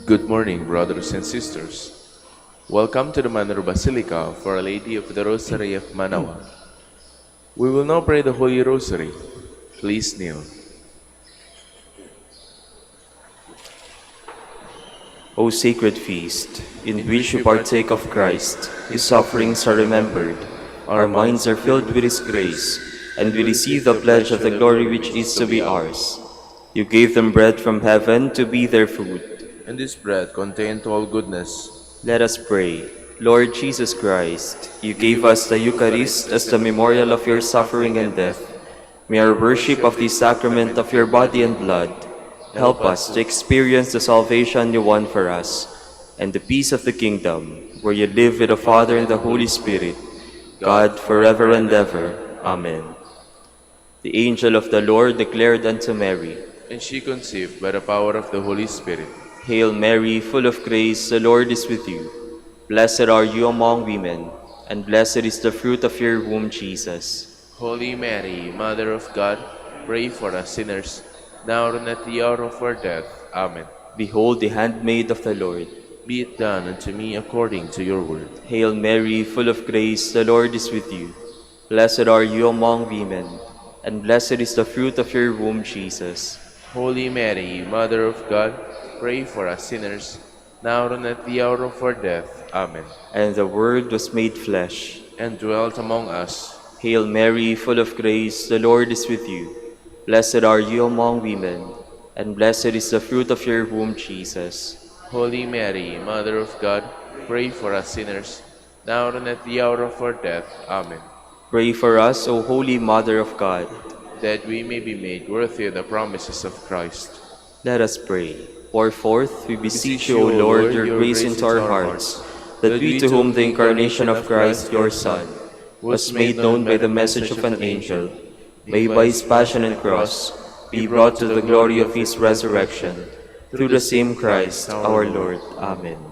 Good morning, brothers and sisters. Welcome to the Manor Basilica for Our Lady of the Rosary of Manaoag. We will now pray the Holy Rosary. Please kneel. O sacred feast, in which we partake of Christ, His sufferings are remembered, our minds are filled with His grace, and we receive the pledge of the glory which is to be ours. You gave them bread from heaven to be their food. And this bread contained all goodness. Let us pray. Lord Jesus Christ, you gave us the Eucharist as the memorial of your suffering and death. May our worship of the sacrament of your body and blood help us to experience the salvation you won for us, and the peace of the kingdom, where you live with the Father and the Holy Spirit, God forever and ever. Amen. The angel of the Lord declared unto Mary, And she conceived by the power of the Holy Spirit. Hail Mary, full of grace, the Lord is with you. Blessed are you among women, and blessed is the fruit of your womb, Jesus. Holy Mary, Mother of God, pray for us sinners, now and at the hour of our death. Amen. Behold the handmaid of the Lord. Be it done unto me according to your word. Hail Mary, full of grace, the Lord is with you. Blessed are you among women, and blessed is the fruit of your womb, Jesus. Holy Mary, Mother of God, pray for us sinners, now and at the hour of our death. Amen. And the Word was made flesh, and dwelt among us. Hail Mary, full of grace, the Lord is with you. Blessed are you among women, and blessed is the fruit of your womb, Jesus. Holy Mary, Mother of God, pray for us sinners, now and at the hour of our death. Amen. Pray for us, O Holy Mother of God, that we may be made worthy of the promises of Christ. Let us pray. Pour forth, we beseech you, O Lord, your grace into our hearts, that we, to whom the incarnation of Christ, your Son, was made known by the message of an angel, may by his passion and cross be brought to the glory of his resurrection, through the same Christ our Lord. Amen.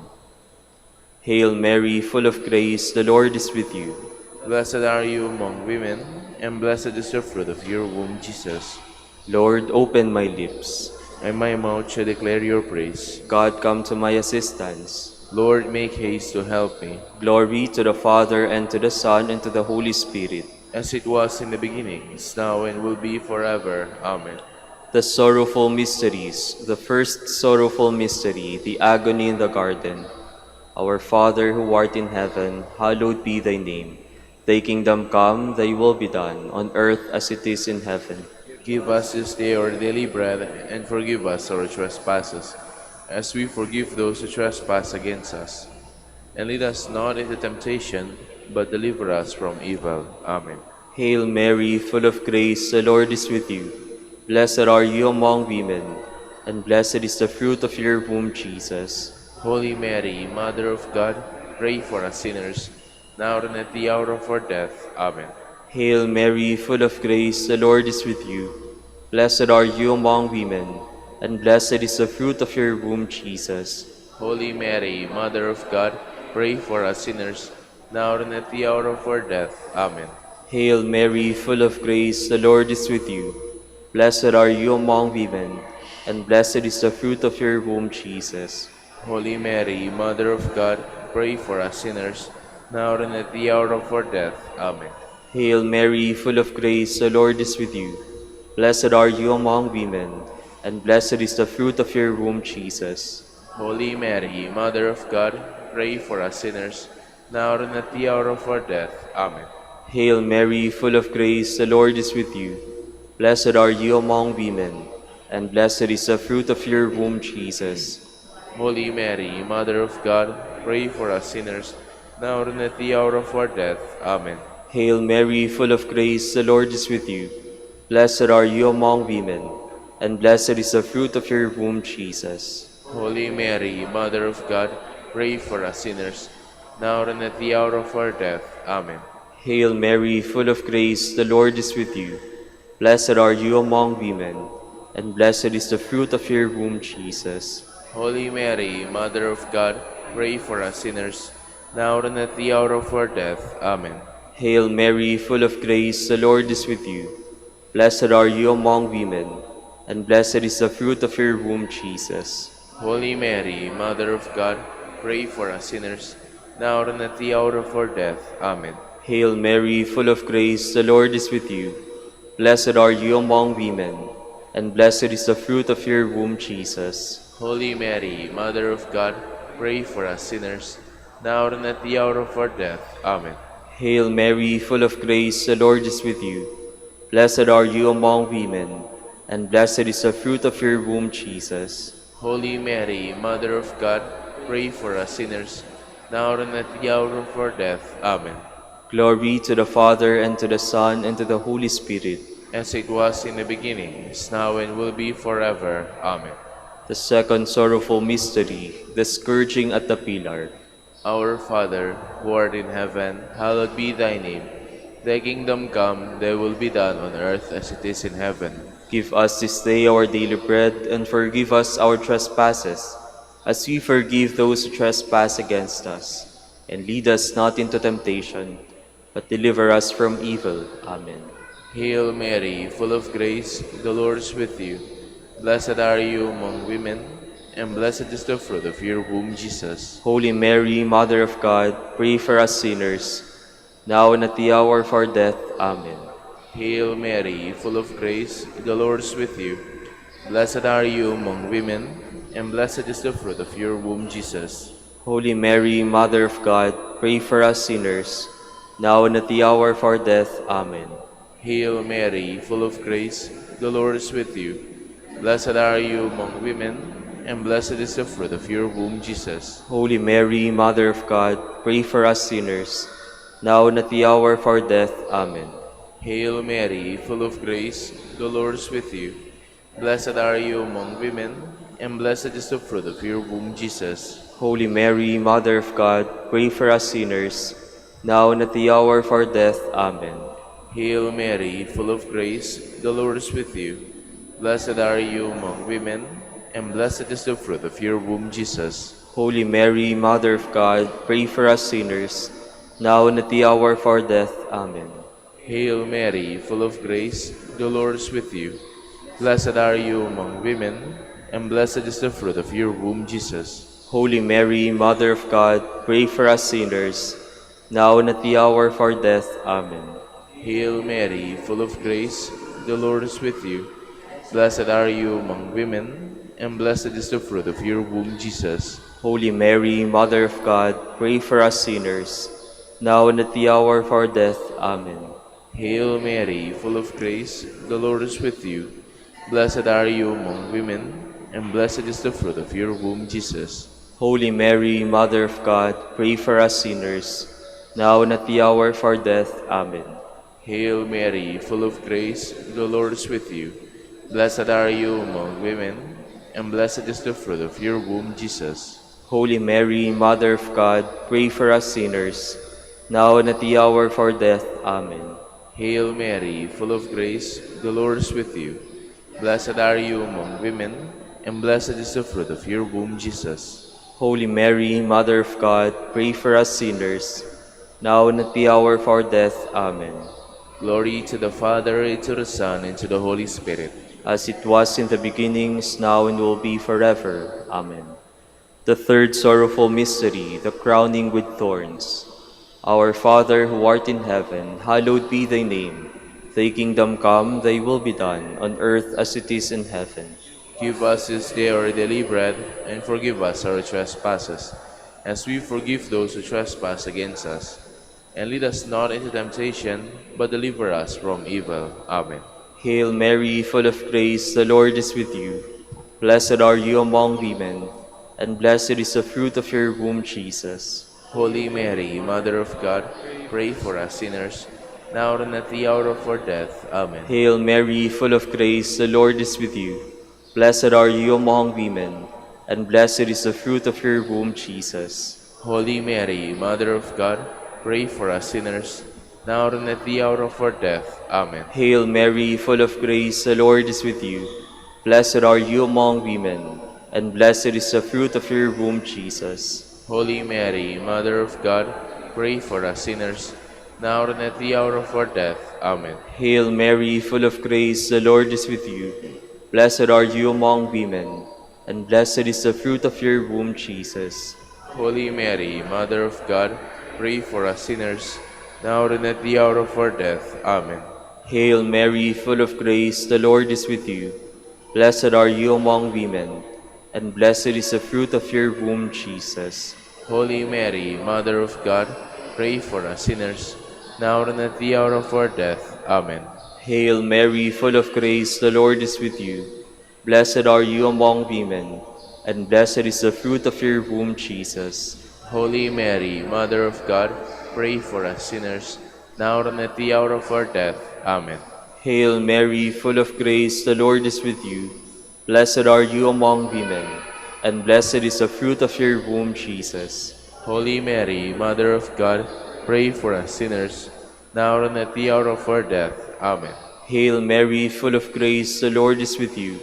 Hail Mary, full of grace, the Lord is with you. Blessed are you among women, and blessed is the fruit of your womb, Jesus. Lord, open my lips, and my mouth shall declare your praise. God, come to my assistance. Lord, make haste to help me. Glory to the Father, and to the Son, and to the Holy Spirit. As it was in the beginning, is now, and will be forever. Amen. The sorrowful mysteries. The first sorrowful mystery, the agony in the garden. Our Father, who art in heaven, hallowed be thy name. Thy kingdom come, thy will be done, on earth as it is in heaven. Give us this day our daily bread, and forgive us our trespasses, as we forgive those who trespass against us. And lead us not into temptation, but deliver us from evil. Amen. Hail Mary, full of grace, the Lord is with you. Blessed are you among women, and blessed is the fruit of your womb, Jesus. Holy Mary, Mother of God, pray for us sinners, now and at the hour of our death. Amen. Hail Mary, full of grace, the Lord is with you. Blessed are you among women, and blessed is the fruit of your womb, Jesus. Holy Mary, Mother of God, pray for us sinners, now and at the hour of our death. Amen. Hail Mary, full of grace, the Lord is with you. Blessed are you among women, and blessed is the fruit of your womb, Jesus. Holy Mary, Mother of God, pray for us sinners, now and at the hour of our death. Amen. Hail Mary, full of grace, the Lord is with you. Blessed are you among women, and blessed is the fruit of your womb, Jesus. Holy Mary, Mother of God, pray for us sinners, now and at the hour of our death. Amen. Hail Mary, full of grace, the Lord is with you. Blessed are you among women, and blessed is the fruit of your womb, Jesus. Holy Mary, Mother of God, pray for us sinners, now and at the hour of our death. Amen. Hail Mary, full of grace, the Lord is with you. Blessed are you among women, and blessed is the fruit of your womb, Jesus. Holy Mary, Mother of God, pray for us sinners, now and at the hour of our death. Amen. Hail Mary, full of grace, the Lord is with you. Blessed are you among women, and blessed is the fruit of your womb, Jesus. Holy Mary, Mother of God, pray for us sinners, now and at the hour of our death. Amen. Hail Mary, full of grace, the Lord is with you. Blessed are you among women, and blessed is the fruit of your womb, Jesus. Holy Mary, Mother of God, pray for us sinners, now and at the hour of our death. Amen. Hail Mary, full of grace, the Lord is with you. Blessed are you among women, and blessed is the fruit of your womb, Jesus. Holy Mary, Mother of God, pray for us sinners, now and at the hour of our death. Amen. Hail Mary, full of grace, the Lord is with you. Blessed are you among women, and blessed is the fruit of your womb, Jesus. Holy Mary, Mother of God, pray for us sinners, now and at the hour of our death. Amen. Glory to the Father, and to the Son, and to the Holy Spirit. As it was in the beginning, is now, and will be forever. Amen. The second sorrowful mystery, the scourging at the pillar. Our Father, who art in heaven, hallowed be thy name. Thy kingdom come, thy will be done on earth as it is in heaven. Give us this day our daily bread, and forgive us our trespasses, as we forgive those who trespass against us. And lead us not into temptation, but deliver us from evil. Amen. Hail Mary, full of grace, the Lord is with you. Blessed are you among women, and blessed is the fruit of your womb, Jesus. Holy Mary, Mother of God, pray for us sinners, now and at the hour of our death. Amen. Hail Mary, full of grace, the Lord is with you. Blessed are you among women, and blessed is the fruit of your womb, Jesus. Holy Mary, Mother of God, pray for us sinners, now and at the hour of our death. Amen. Hail Mary, full of grace, the Lord is with you. Blessed are you among women, and blessed is the fruit of your womb, Jesus. Holy Mary, Mother of God, pray for us sinners, now and at the hour of our death. Amen. Hail Mary, full of grace, the Lord is with you. Blessed are you among women, and blessed is the fruit of your womb, Jesus. Holy Mary, Mother of God, pray for us sinners, now and at the hour of our death. Amen. Hail Mary, full of grace, the Lord is with you. Blessed are you among women, and blessed is the fruit of your womb, Jesus. Holy Mary, Mother of God, pray for us sinners, now and at the hour of our death. Amen. Hail Mary, full of grace, the Lord is with you. Blessed are you among women, and blessed is the fruit of your womb, Jesus. Holy Mary, Mother of God, pray for us sinners, now and at the hour of our death. Amen. Hail Mary, full of grace, the Lord is with you. Blessed are you among women, and blessed is the fruit of your womb, Jesus. Holy Mary, Mother of God, pray for us sinners, now and at the hour of our death. Amen. Hail Mary, full of grace, the Lord is with you. Blessed are you among women, and blessed is the fruit of your womb, Jesus. Holy Mary, Mother of God, pray for us sinners, now and at the hour of our death. Amen. Hail Mary, full of grace, the Lord is with you. Blessed are you among women, and blessed is the fruit of your womb, Jesus. Holy Mary, Mother of God, pray for us sinners, now and at the hour of our death. Amen. Hail Mary, full of grace, the Lord is with you. Blessed are you among women, and blessed is the fruit of your womb, Jesus. Holy Mary, Mother of God, pray for us sinners, now and at the hour of our death. Amen. Glory to the Father, and to the Son, and to the Holy Spirit. As it was in the beginning, is now, and will be forever. Amen. The third sorrowful mystery, the crowning with thorns. Our Father, who art in heaven, hallowed be thy name. Thy kingdom come, thy will be done, on earth as it is in heaven. Give us this day our daily bread, and forgive us our trespasses, as we forgive those who trespass against us. And lead us not into temptation, but deliver us from evil. Amen. Hail Mary, full of grace, the Lord is with you. Blessed are you among women, and blessed is the fruit of your womb, Jesus. Holy Mary, Mother of God, pray for us sinners, now and at the hour of our death. Amen. Hail Mary, full of grace, the Lord is with you. Blessed are you among women, and blessed is the fruit of your womb, Jesus. Holy Mary, Mother of God, pray for us sinners, now and at the hour of our death. Amen. Hail Mary, full of grace, the Lord is with you. Blessed are you among women, and blessed is the fruit of your womb, Jesus. Holy Mary, Mother of God, pray for us sinners, now and at the hour of our death. Amen. Hail Mary, full of grace, the Lord is with you. Blessed are you among women, and blessed is the fruit of your womb, Jesus. Holy Mary, Mother of God, pray for us sinners, now and at the hour of our death. Amen. Hail Mary, full of grace, the Lord is with you. Blessed are you among women, and blessed is the fruit of your womb, Jesus. Holy Mary, Mother of God, pray for us sinners, now and at the hour of our death. Amen. Hail Mary, full of grace, the Lord is with you. Blessed are you among women, and blessed is the fruit of your womb, Jesus. Holy Mary, Mother of God, pray for us sinners, now and at the hour of our death. Amen. Hail Mary, full of grace, the Lord is with you. Blessed are you among women, and blessed is the fruit of your womb, Jesus. Holy Mary, Mother of God, pray for us sinners, now and at the hour of our death. Amen. Hail Mary, full of grace, the Lord is with you.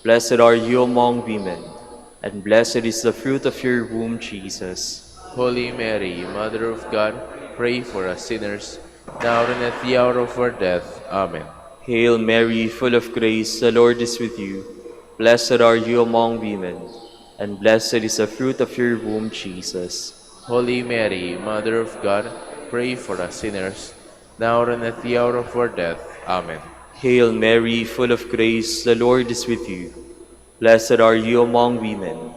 Blessed are you among women, and blessed is the fruit of your womb, Jesus. Holy Mary, Mother of God, pray for us sinners, now and at the hour of our death. Amen. Hail Mary, full of grace, the Lord is with you. Blessed are you among women, and blessed is the fruit of your womb, Jesus. Holy Mary, Mother of God, pray for us sinners, now and at the hour of our death. Amen. Hail Mary, full of grace, the Lord is with you. Blessed are you among women,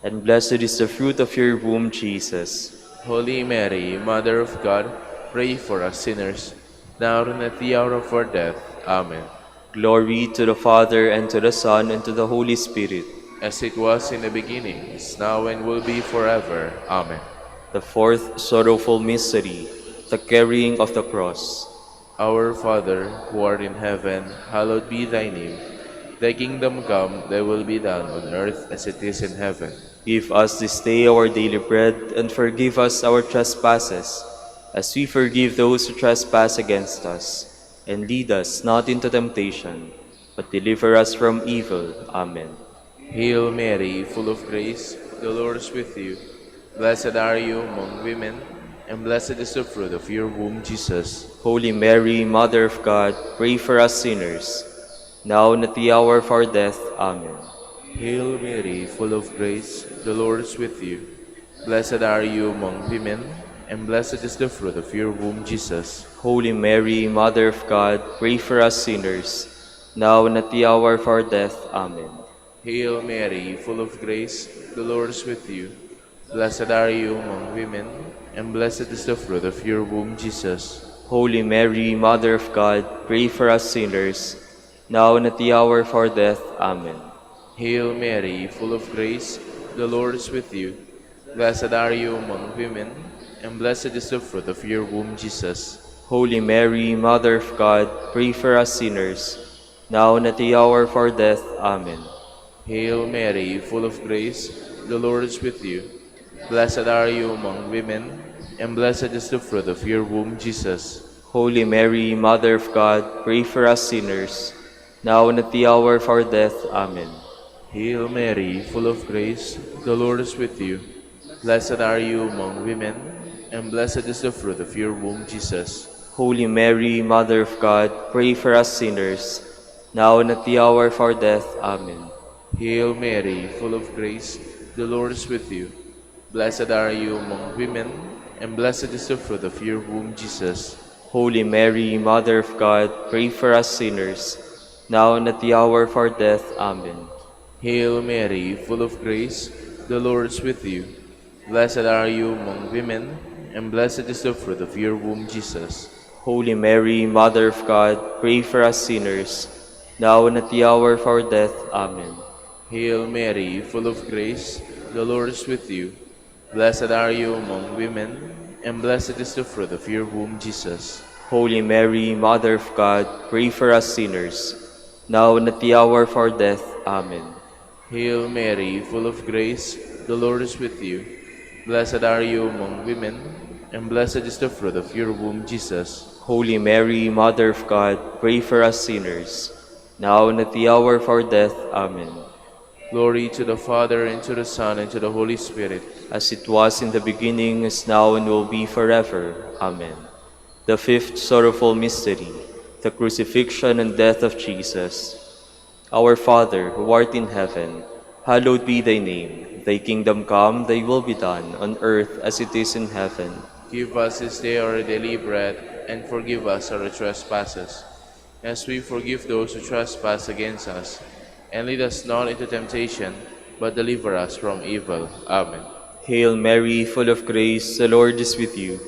and blessed is the fruit of your womb, Jesus. Holy Mary, Mother of God, pray for us sinners, now and at the hour of our death. Amen. Glory to the Father, and to the Son, and to the Holy Spirit. As it was in the beginning, is now, and will be forever. Amen. The fourth sorrowful mystery, the carrying of the cross. Our Father, who art in heaven, hallowed be thy name. Thy kingdom come, thy will be done on earth as it is in heaven. Give us this day our daily bread, and forgive us our trespasses, as we forgive those who trespass against us. And lead us not into temptation, but deliver us from evil. Amen. Hail Mary, full of grace, the Lord is with you. Blessed are you among women, and blessed is the fruit of your womb, Jesus. Holy Mary, Mother of God, pray for us sinners, now and at the hour of our death. Amen. Hail Mary, full of grace, the Lord is with you. Blessed are you among women, and blessed is the fruit of your womb, Jesus. Holy Mary, Mother of God, pray for us sinners, now and at the hour of our death. Amen. Hail Mary, full of grace, the Lord is with you. Blessed are you among women, and blessed is the fruit of your womb, Jesus. Holy Mary, Mother of God, pray for us sinners, now and at the hour of our death. Amen. Hail Mary, full of grace, the Lord is with you. Blessed are you among women, and blessed is the fruit of your womb, Jesus. Holy Mary, Mother of God, pray for us sinners, now and at the hour of our death. Amen. Hail Mary, full of grace, the Lord is with you. Blessed are you among women, and blessed is the fruit of your womb, Jesus. Holy Mary, Mother of God, pray for us sinners, now and at the hour of our death. Amen. Hail Mary, full of grace, the Lord is with you. Blessed are you among women, and blessed is the fruit of your womb, Jesus. Holy Mary, Mother of God, pray for us sinners, now and at the hour of our death. Amen. Hail Mary, full of grace, the Lord is with you. Blessed are you among women, and blessed is the fruit of your womb, Jesus. Holy Mary, Mother of God, pray for us sinners, now and at the hour of our death. Amen. Hail Mary, full of grace, the Lord is with you. Blessed are you among women, and blessed is the fruit of your womb, Jesus. Holy Mary, Mother of God, pray for us sinners, now and at the hour of our death. Amen. Hail Mary, full of grace, the Lord is with you. Blessed are you among women, and blessed is the fruit of your womb, Jesus. Holy Mary, Mother of God, pray for us sinners, now and at the hour of our death. Amen. Hail Mary, full of grace, the Lord is with you. Blessed are you among women, and blessed is the fruit of your womb, Jesus. Holy Mary, Mother of God, pray for us sinners, now and at the hour of our death. Amen. Glory to the Father, and to the Son, and to the Holy Spirit. As it was in the beginning, is now, and will be forever. Amen. The fifth sorrowful mystery, the crucifixion and death of Jesus. Our Father, who art in heaven, Hallowed be thy name. Thy kingdom come, thy will be done, on earth as it is in heaven. Give us this day our daily bread, and forgive us our trespasses, as we forgive those who trespass against us. And lead us not into temptation, but deliver us from evil. Amen. Hail Mary, full of grace, the Lord is with you.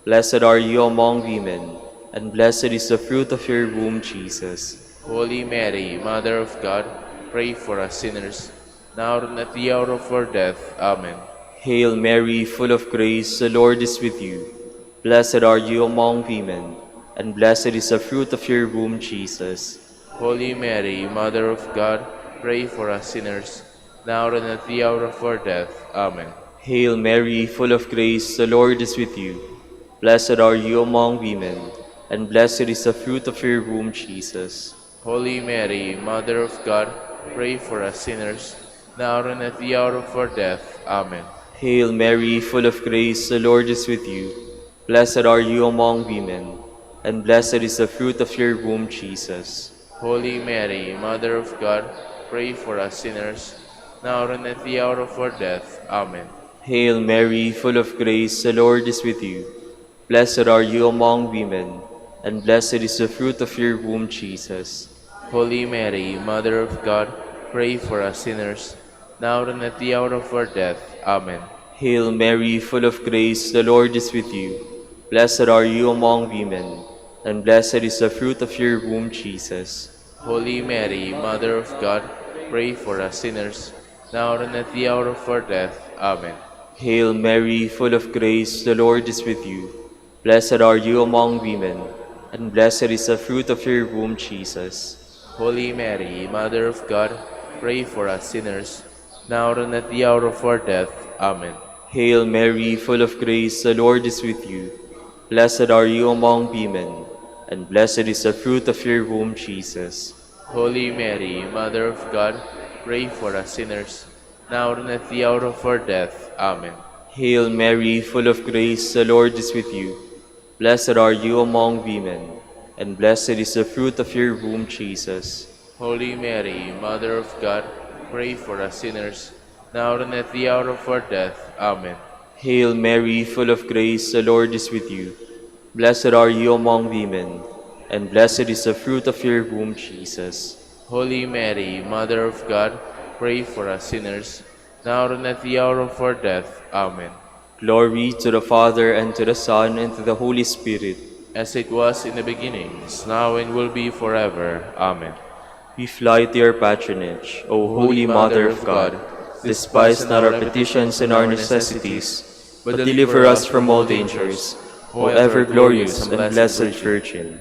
Blessed are you among women, and blessed is the fruit of your womb, Jesus. Holy Mary, Mother of God, pray for us sinners, now and at the hour of our death. Amen. Hail Mary, full of grace, the Lord is with you. Blessed are you among women, and blessed is the fruit of your womb, Jesus. Holy Mary, Mother of God, pray for us sinners, now and at the hour of our death. Amen. Hail Mary, full of grace, the Lord is with you. Blessed are you among women, and blessed is the fruit of your womb, Jesus. Holy Mary, Mother of God, pray for us sinners, now and at the hour of our death. Amen. Hail Mary, full of grace, the Lord is with you. Blessed are you among women, and blessed is the fruit of your womb, Jesus. Holy Mary, Mother of God, pray for us sinners, now and at the hour of our death. Amen. Hail Mary, full of grace, the Lord is with you. Blessed are you among women, and blessed is the fruit of your womb, Jesus. Holy Mary, Mother of God, pray for us sinners, now and at the hour of our death. Amen. Hail Mary, full of grace, the Lord is with you. Blessed are you among women, and blessed is the fruit of your womb, Jesus. Holy Mary, Mother of God, pray for us sinners, now and at the hour of our death. Amen. Hail Mary, full of grace, the Lord is with you. Blessed are you among women, and blessed is the fruit of your womb, Jesus. Holy Mary, Mother of God, pray for us sinners, now and at the hour of our death. Amen. Hail Mary, full of grace, the Lord is with you. Blessed are you among women, and blessed is the fruit of your womb, Jesus. Holy Mary, Mother of God, pray for us sinners, now and at the hour of our death. Amen. Hail Mary, full of grace, the Lord is with you. Blessed are you among women, and blessed is the fruit of your womb, Jesus. Holy Mary, Mother of God, pray for us sinners, now and at the hour of our death. Amen. Hail Mary, full of grace, the Lord is with you. Blessed are you among women, and blessed is the fruit of your womb, Jesus. Holy Mary, Mother of God, pray for us sinners, now and at the hour of our death. Amen. Glory to the Father, and to the Son, and to the Holy Spirit. As it was in the beginning, is now, and will be forever. Amen. We fly to your patronage, O Holy Mother of God. Despise not our petitions and our necessities, but deliver us from all dangers, O ever glorious and blessed Virgin.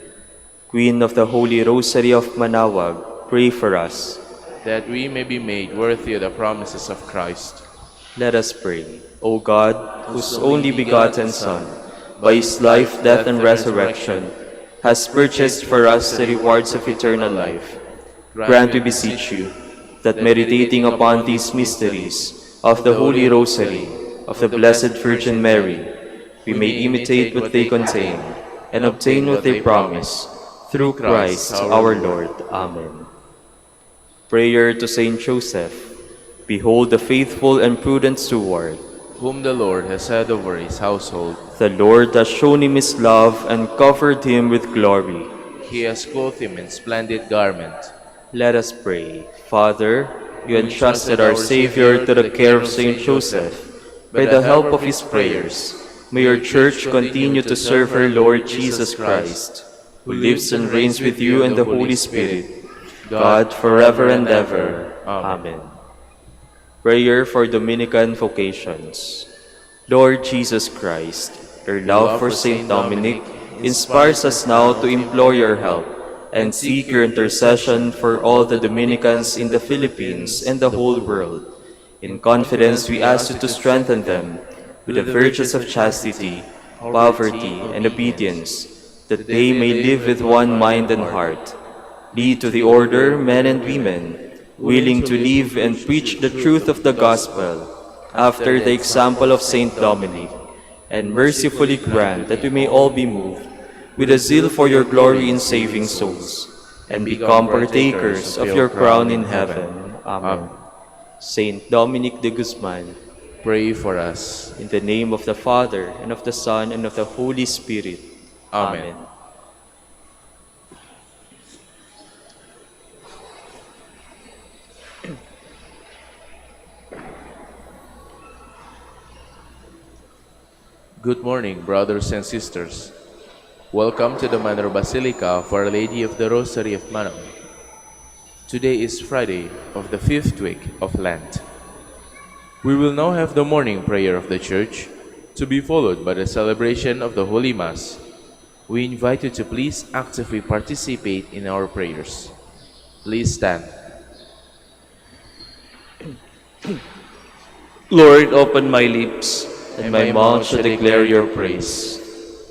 Queen of the Holy Rosary of Manaoag, pray for us, that we may be made worthy of the promises of Christ. Let us pray. O God, whose only begotten Son, by his life, death, and resurrection, has purchased for us the rewards of eternal life, grant, we beseech you, that meditating upon these mysteries of the Holy Rosary of the Blessed Virgin Mary, we may imitate what they contain and obtain what they promise, through Christ our Lord. Amen. Prayer to Saint Joseph. Behold the faithful and prudent steward, whom the Lord has set over his household. The Lord has shown him his love and covered him with glory. He has clothed him in splendid garment. Let us pray. Father, you entrusted our Savior to the care of Saint Joseph. By the help of his prayers, may your Church continue to serve her Lord Jesus Christ, who lives and reigns with you and the Holy Spirit, God, forever and ever. Amen. Prayer for Dominican vocations. Lord Jesus Christ, your love for Saint Dominic inspires us now to implore your help and seek your intercession for all the Dominicans in the Philippines and the whole world. In confidence, we ask you to strengthen them with the virtues of chastity, poverty, and obedience, that they may live with one mind and heart. Lead to the order men and women, willing to live and preach the truth of the gospel, after the example of Saint Dominic, and mercifully grant that we may all be moved with a zeal for your glory in saving souls, and become partakers of your crown in heaven. Amen. Saint Dominic de Guzman, pray for us. in the name of the Father, and of the Son, and of the Holy Spirit. Amen. Good morning, brothers and sisters. Welcome to the Manor Basilica of Our Lady of the Rosary of Manaoag. Today is Friday of the 5th week of Lent. We will now have the morning prayer of the Church, to be followed by the celebration of the Holy Mass. We invite you to please actively participate in our prayers. Please stand. Lord, open my lips, and my mouth shall declare your praise.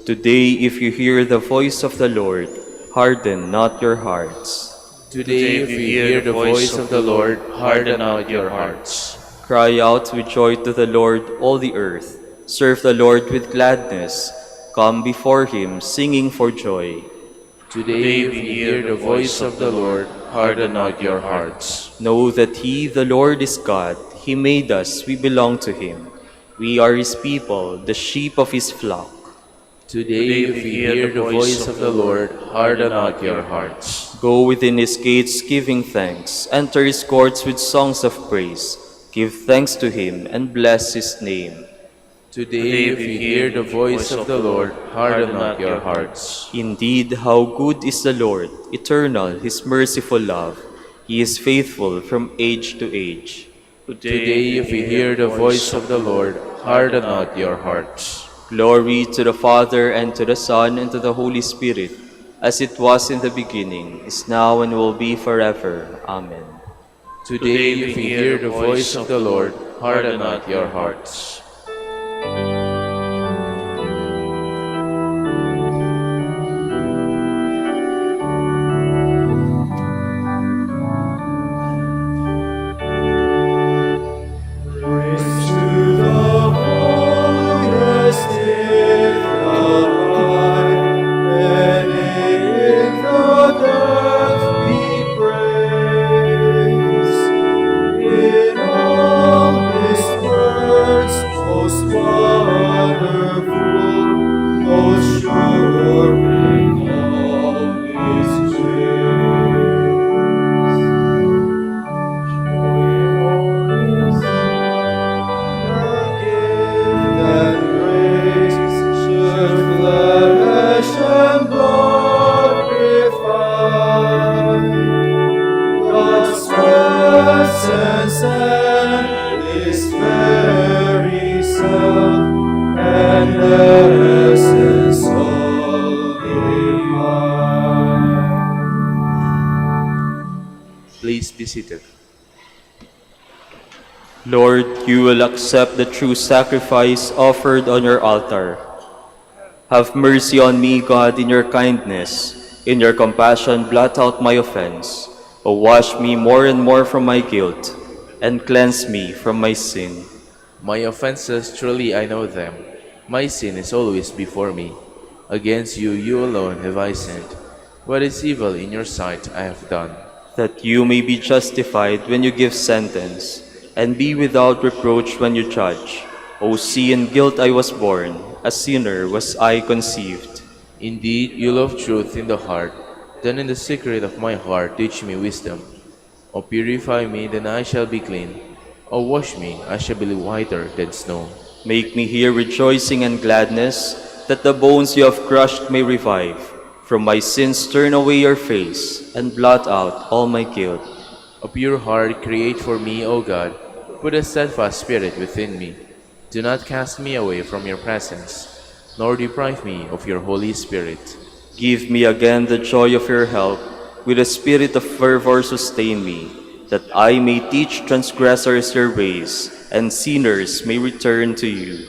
Today, if you hear the voice of the Lord, harden not your hearts. Today, if you hear the voice of the Lord, harden not your hearts. Cry out with joy to the Lord, all the earth. Serve the Lord with gladness. Come before him, singing for joy. Today, if you hear the voice of the Lord, harden not your hearts. Know that he, the Lord, is God. He made us, we belong to him. We are his people, the sheep of his flock. Today, if you hear the voice of the Lord, harden not your hearts. Go within his gates giving thanks. Enter his courts with songs of praise. Give thanks to him and bless his name. Today, if you hear the voice of the Lord, harden not your hearts. Indeed, how good is the Lord, eternal, his merciful love. He is faithful from age to age. Today, if you hear the voice of the Lord, harden not your hearts. Glory to the Father, and to the Son, and to the Holy Spirit, as it was in the beginning, is now, and will be forever. Amen. Today, if you hear the voice of the Lord, harden not your hearts. Please be seated. Lord, you will accept the true sacrifice offered on your altar. Have mercy on me, God, in your kindness. In your compassion, blot out my offense. O wash me more and more from my guilt, and cleanse me from my sin. My offenses, truly I know them. My sin is always before me. Against you, you alone have I sinned. What is evil in your sight I have done. That you may be justified when you give sentence, and be without reproach when you judge. O see, in guilt I was born, a sinner was I conceived. Indeed, you love truth in the heart. Then in the secret of my heart teach me wisdom. O purify me, then I shall be clean. O wash me, I shall be whiter than snow. Make me hear rejoicing and gladness, that the bones you have crushed may revive. From my sins turn away your face, and blot out all my guilt. A pure heart create for me, O God. Put a steadfast spirit within me. Do not cast me away from your presence, nor deprive me of your Holy Spirit. Give me again the joy of your help. With a spirit of fervor sustain me, that I may teach transgressors your ways, and sinners may return to you.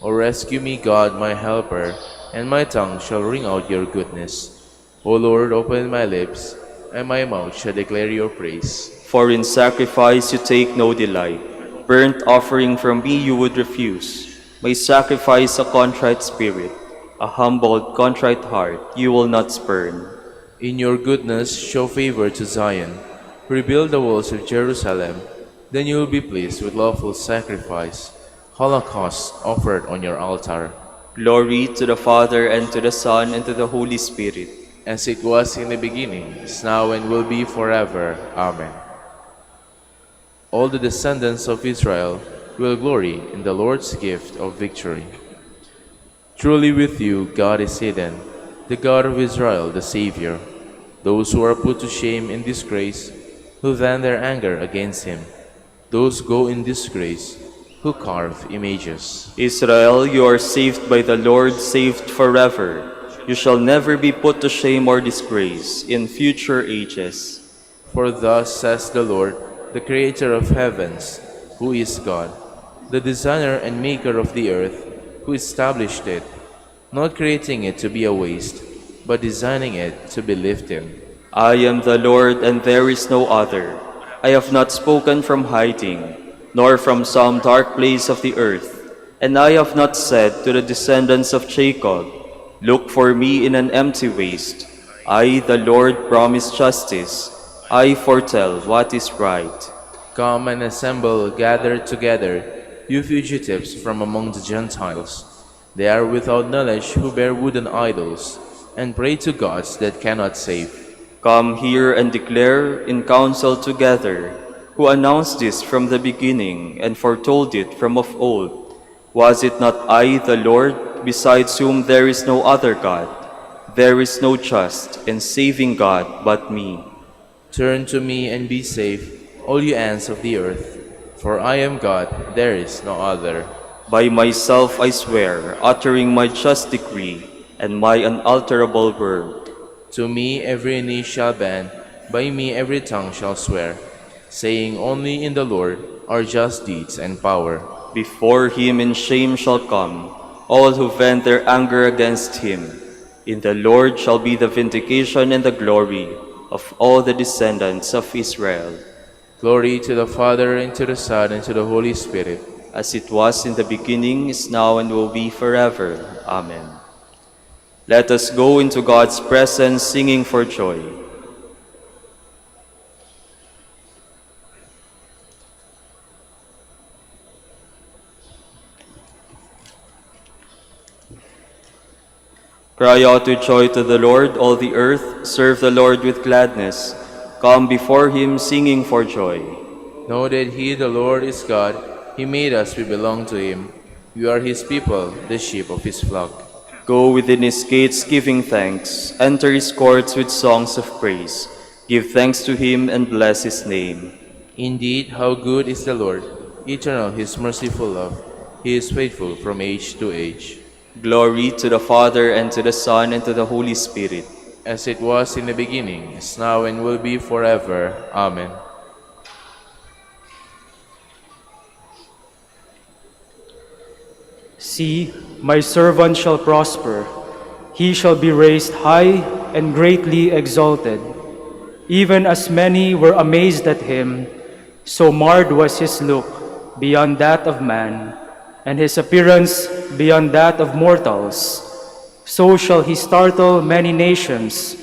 O rescue me, God, my helper, and my tongue shall ring out your goodness. O Lord, open my lips, and my mouth shall declare your praise. For in sacrifice you take no delight. Burnt offering from me you would refuse. My sacrifice a contrite spirit, a humbled, contrite heart you will not spurn. In your goodness show favor to Zion. Rebuild the walls of Jerusalem. Then you will be pleased with lawful sacrifice, holocausts offered on your altar. Glory to the Father, and to the Son, and to the Holy Spirit. As it was in the beginning, is now, and will be forever. Amen. All the descendants of Israel will glory in the Lord's gift of victory. Truly with you God is hidden, the God of Israel, the Savior. Those who are put to shame in disgrace, who vent their anger against him. Those go in disgrace, who carve images. Israel, you are saved by the Lord, saved forever. You shall never be put to shame or disgrace in future ages. For thus says the Lord, the Creator of heavens, who is God, the designer and maker of the earth, who established it, not creating it to be a waste, but designing it to be lived in. I am the Lord, and there is no other. I have not spoken from hiding, nor from some dark place of the earth. And I have not said to the descendants of Jacob, look for me in an empty waste. I, the Lord, promise justice. I foretell what is right. Come and assemble, gather together, you fugitives from among the Gentiles. They are without knowledge who bear wooden idols, and pray to gods that cannot save. Come here and declare in council together, who announced this from the beginning and foretold it from of old. Was it not I, the Lord, besides whom there is no other God? There is no just and saving God but me. Turn to me and be saved, all you ends of the earth, for I am God, there is no other. By myself I swear, uttering my just decree and my unalterable word. To me every knee shall bend, by me every tongue shall swear, saying only in the Lord are just deeds and power. Before him in shame shall come all who vent their anger against him. In the Lord shall be the vindication and the glory of all the descendants of Israel. Glory to the Father, and to the Son, and to the Holy Spirit. As it was in the beginning, is now, and will be forever. Amen. Let us go into God's presence singing for joy. Cry out with joy to the Lord, all the earth. Serve the Lord with gladness. Come before him singing for joy. Know that he, the Lord, is God. He made us, we belong to him. We are his people, the sheep of his flock. Go within his gates giving thanks. Enter his courts with songs of praise. Give thanks to him and bless his name. Indeed, how good is the Lord! Eternal his merciful love. He is faithful from age to age. Glory to the Father, and to the Son, and to the Holy Spirit. As it was in the beginning, is now, and will be forever. Amen. See, my servant shall prosper. He shall be raised high and greatly exalted. Even as many were amazed at him, so marred was his look beyond that of man, and his appearance beyond that of mortals. So shall he startle many nations.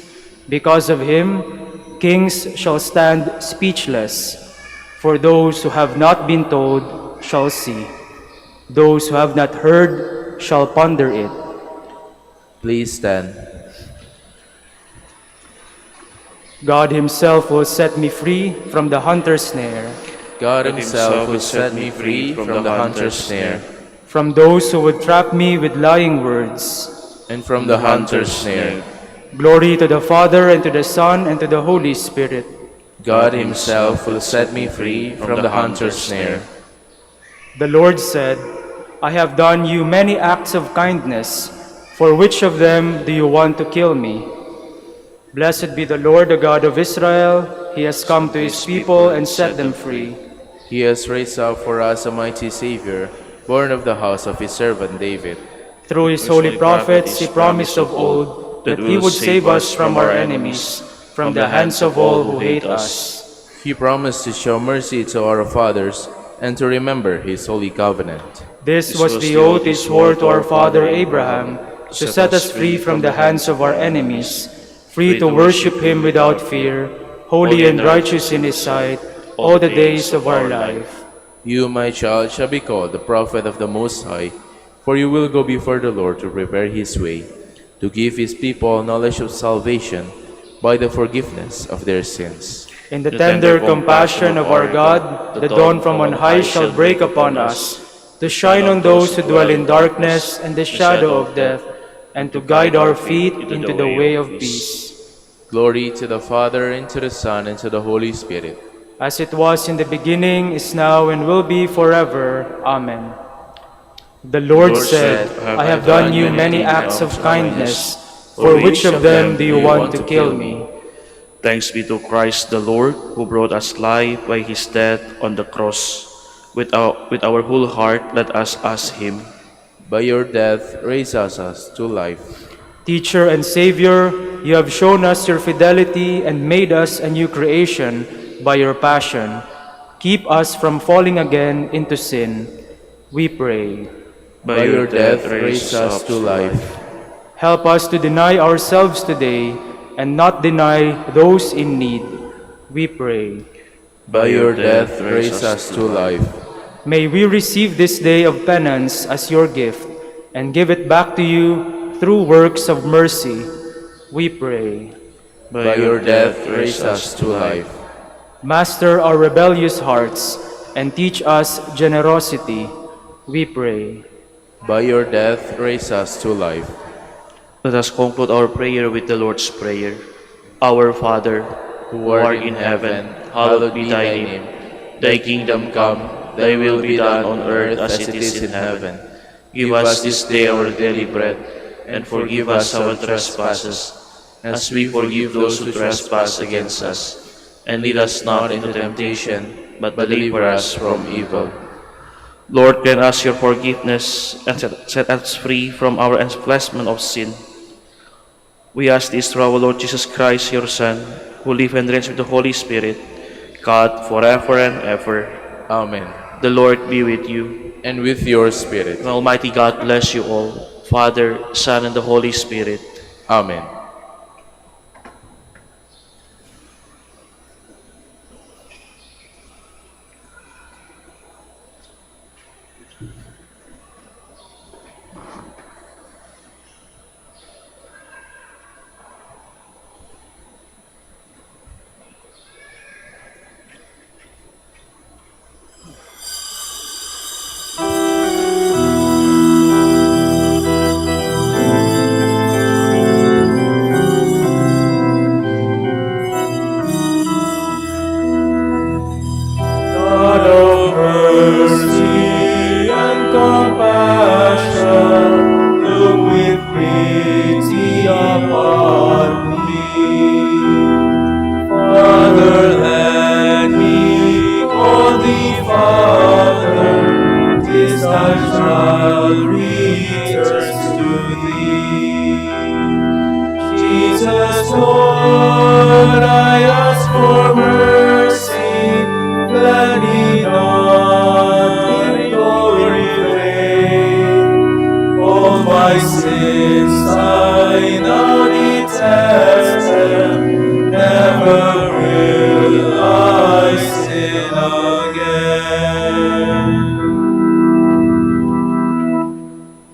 Because of him, kings shall stand speechless. For those who have not been told shall see. Those who have not heard shall ponder it. Please stand. God himself will set me free from the hunter's snare, God himself will set me free from the hunter's snare, from those who would trap me with lying words, and from the hunter's snare. Glory to the Father, and to the Son, and to the Holy Spirit. God himself will set me free from the hunter's snare. The Lord said, I have done you many acts of kindness. For which of them do you want to kill me? Blessed be the Lord, the God of Israel. He has come to his people and set them free. He has raised up for us a mighty Savior, born of the house of his servant David. Through his holy prophets he promised of old that he would save us from our enemies, from the hands of all who hate us. He promised to show mercy to our fathers and to remember his holy covenant. This was the oath he swore to our father Abraham, to set us free from the hands of our enemies, free to worship him without fear, holy and righteous in his sight, all the days of our life. You, my child, shall be called the prophet of the Most High, for you will go before the Lord to prepare his way, to give his people knowledge of salvation by the forgiveness of their sins. In the tender compassion of our God, the dawn from on high shall break upon us, to shine on those who dwell in darkness and the shadow of death, and to guide our feet into the way of peace. Glory to the Father, and to the Son, and to the Holy Spirit. As it was in the beginning, is now, and will be forever. Amen. The Lord said, I have done you many acts of kindness, for which of them do you want to kill me? Thanks be to Christ the Lord, who brought us life by his death on the cross. With our whole heart, let us ask him. By your death, raise us to life. Teacher and Savior, you have shown us your fidelity and made us a new creation by your passion. Keep us from falling again into sin, we pray. By your death, raise us to life. Help us to deny ourselves today and not deny those in need, we pray. By your death, raise us to life. May we receive this day of penance as your gift and give it back to you through works of mercy, we pray. By your death, raise us to life. Master our rebellious hearts and teach us generosity, we pray. By your death, raise us to life. Let us conclude our prayer with the Lord's Prayer. Our Father, who art in heaven, hallowed be thy name. Thy kingdom come, thy will be done on earth as it is in heaven. Give us this day our daily bread, and forgive us our trespasses, as we forgive those who trespass against us. And lead us not into temptation, but deliver us from evil. Lord, grant us your forgiveness and set us free from our enslavement of sin. We ask this through our Lord Jesus Christ, your Son, who lives and reigns with the Holy Spirit, God, forever and ever. Amen. The Lord be with you. And with your spirit. And Almighty God bless you all, Father, Son, and the Holy Spirit. Amen.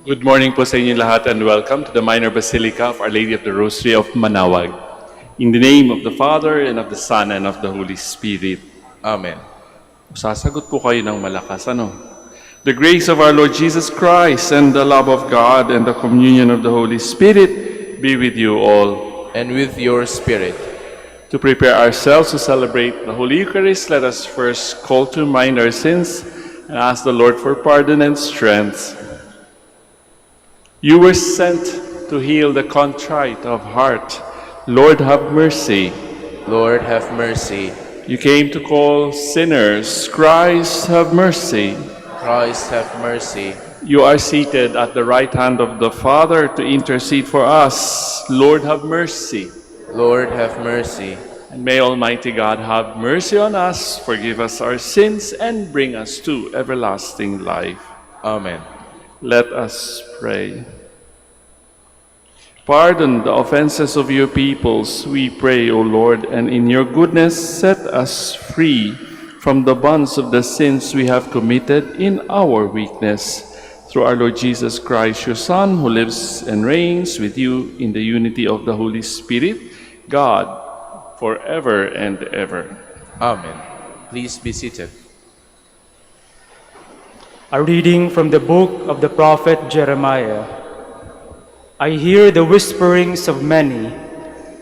Good morning po sa inyo lahat and welcome to the Minor Basilica of Our Lady of the Rosary of Manaoag. In the name of the Father, and of the Son, and of the Holy Spirit. Amen. Sasagot po kayo ng malakas, ano? The grace of our Lord Jesus Christ, and the love of God, and the communion of the Holy Spirit be with you all. And with your spirit. To prepare ourselves to celebrate the Holy Eucharist, let us first call to mind our sins and ask the Lord for pardon and strength. You were sent to heal the contrite of heart. Lord, have mercy. Lord, have mercy. You came to call sinners. Christ, have mercy. Christ, have mercy. You are seated at the right hand of the Father to intercede for us. Lord, have mercy. Lord, have mercy. And may Almighty God have mercy on us, forgive us our sins, and bring us to everlasting life. Amen. Let us pray. Pardon the offenses of your peoples, we pray, O Lord, and in your goodness set us free from the bonds of the sins we have committed in our weakness. Through our Lord Jesus Christ, your Son, who lives and reigns with you in the unity of the Holy Spirit, God, forever and ever. Amen. Please be seated. A reading from the book of the prophet Jeremiah. I hear the whisperings of many,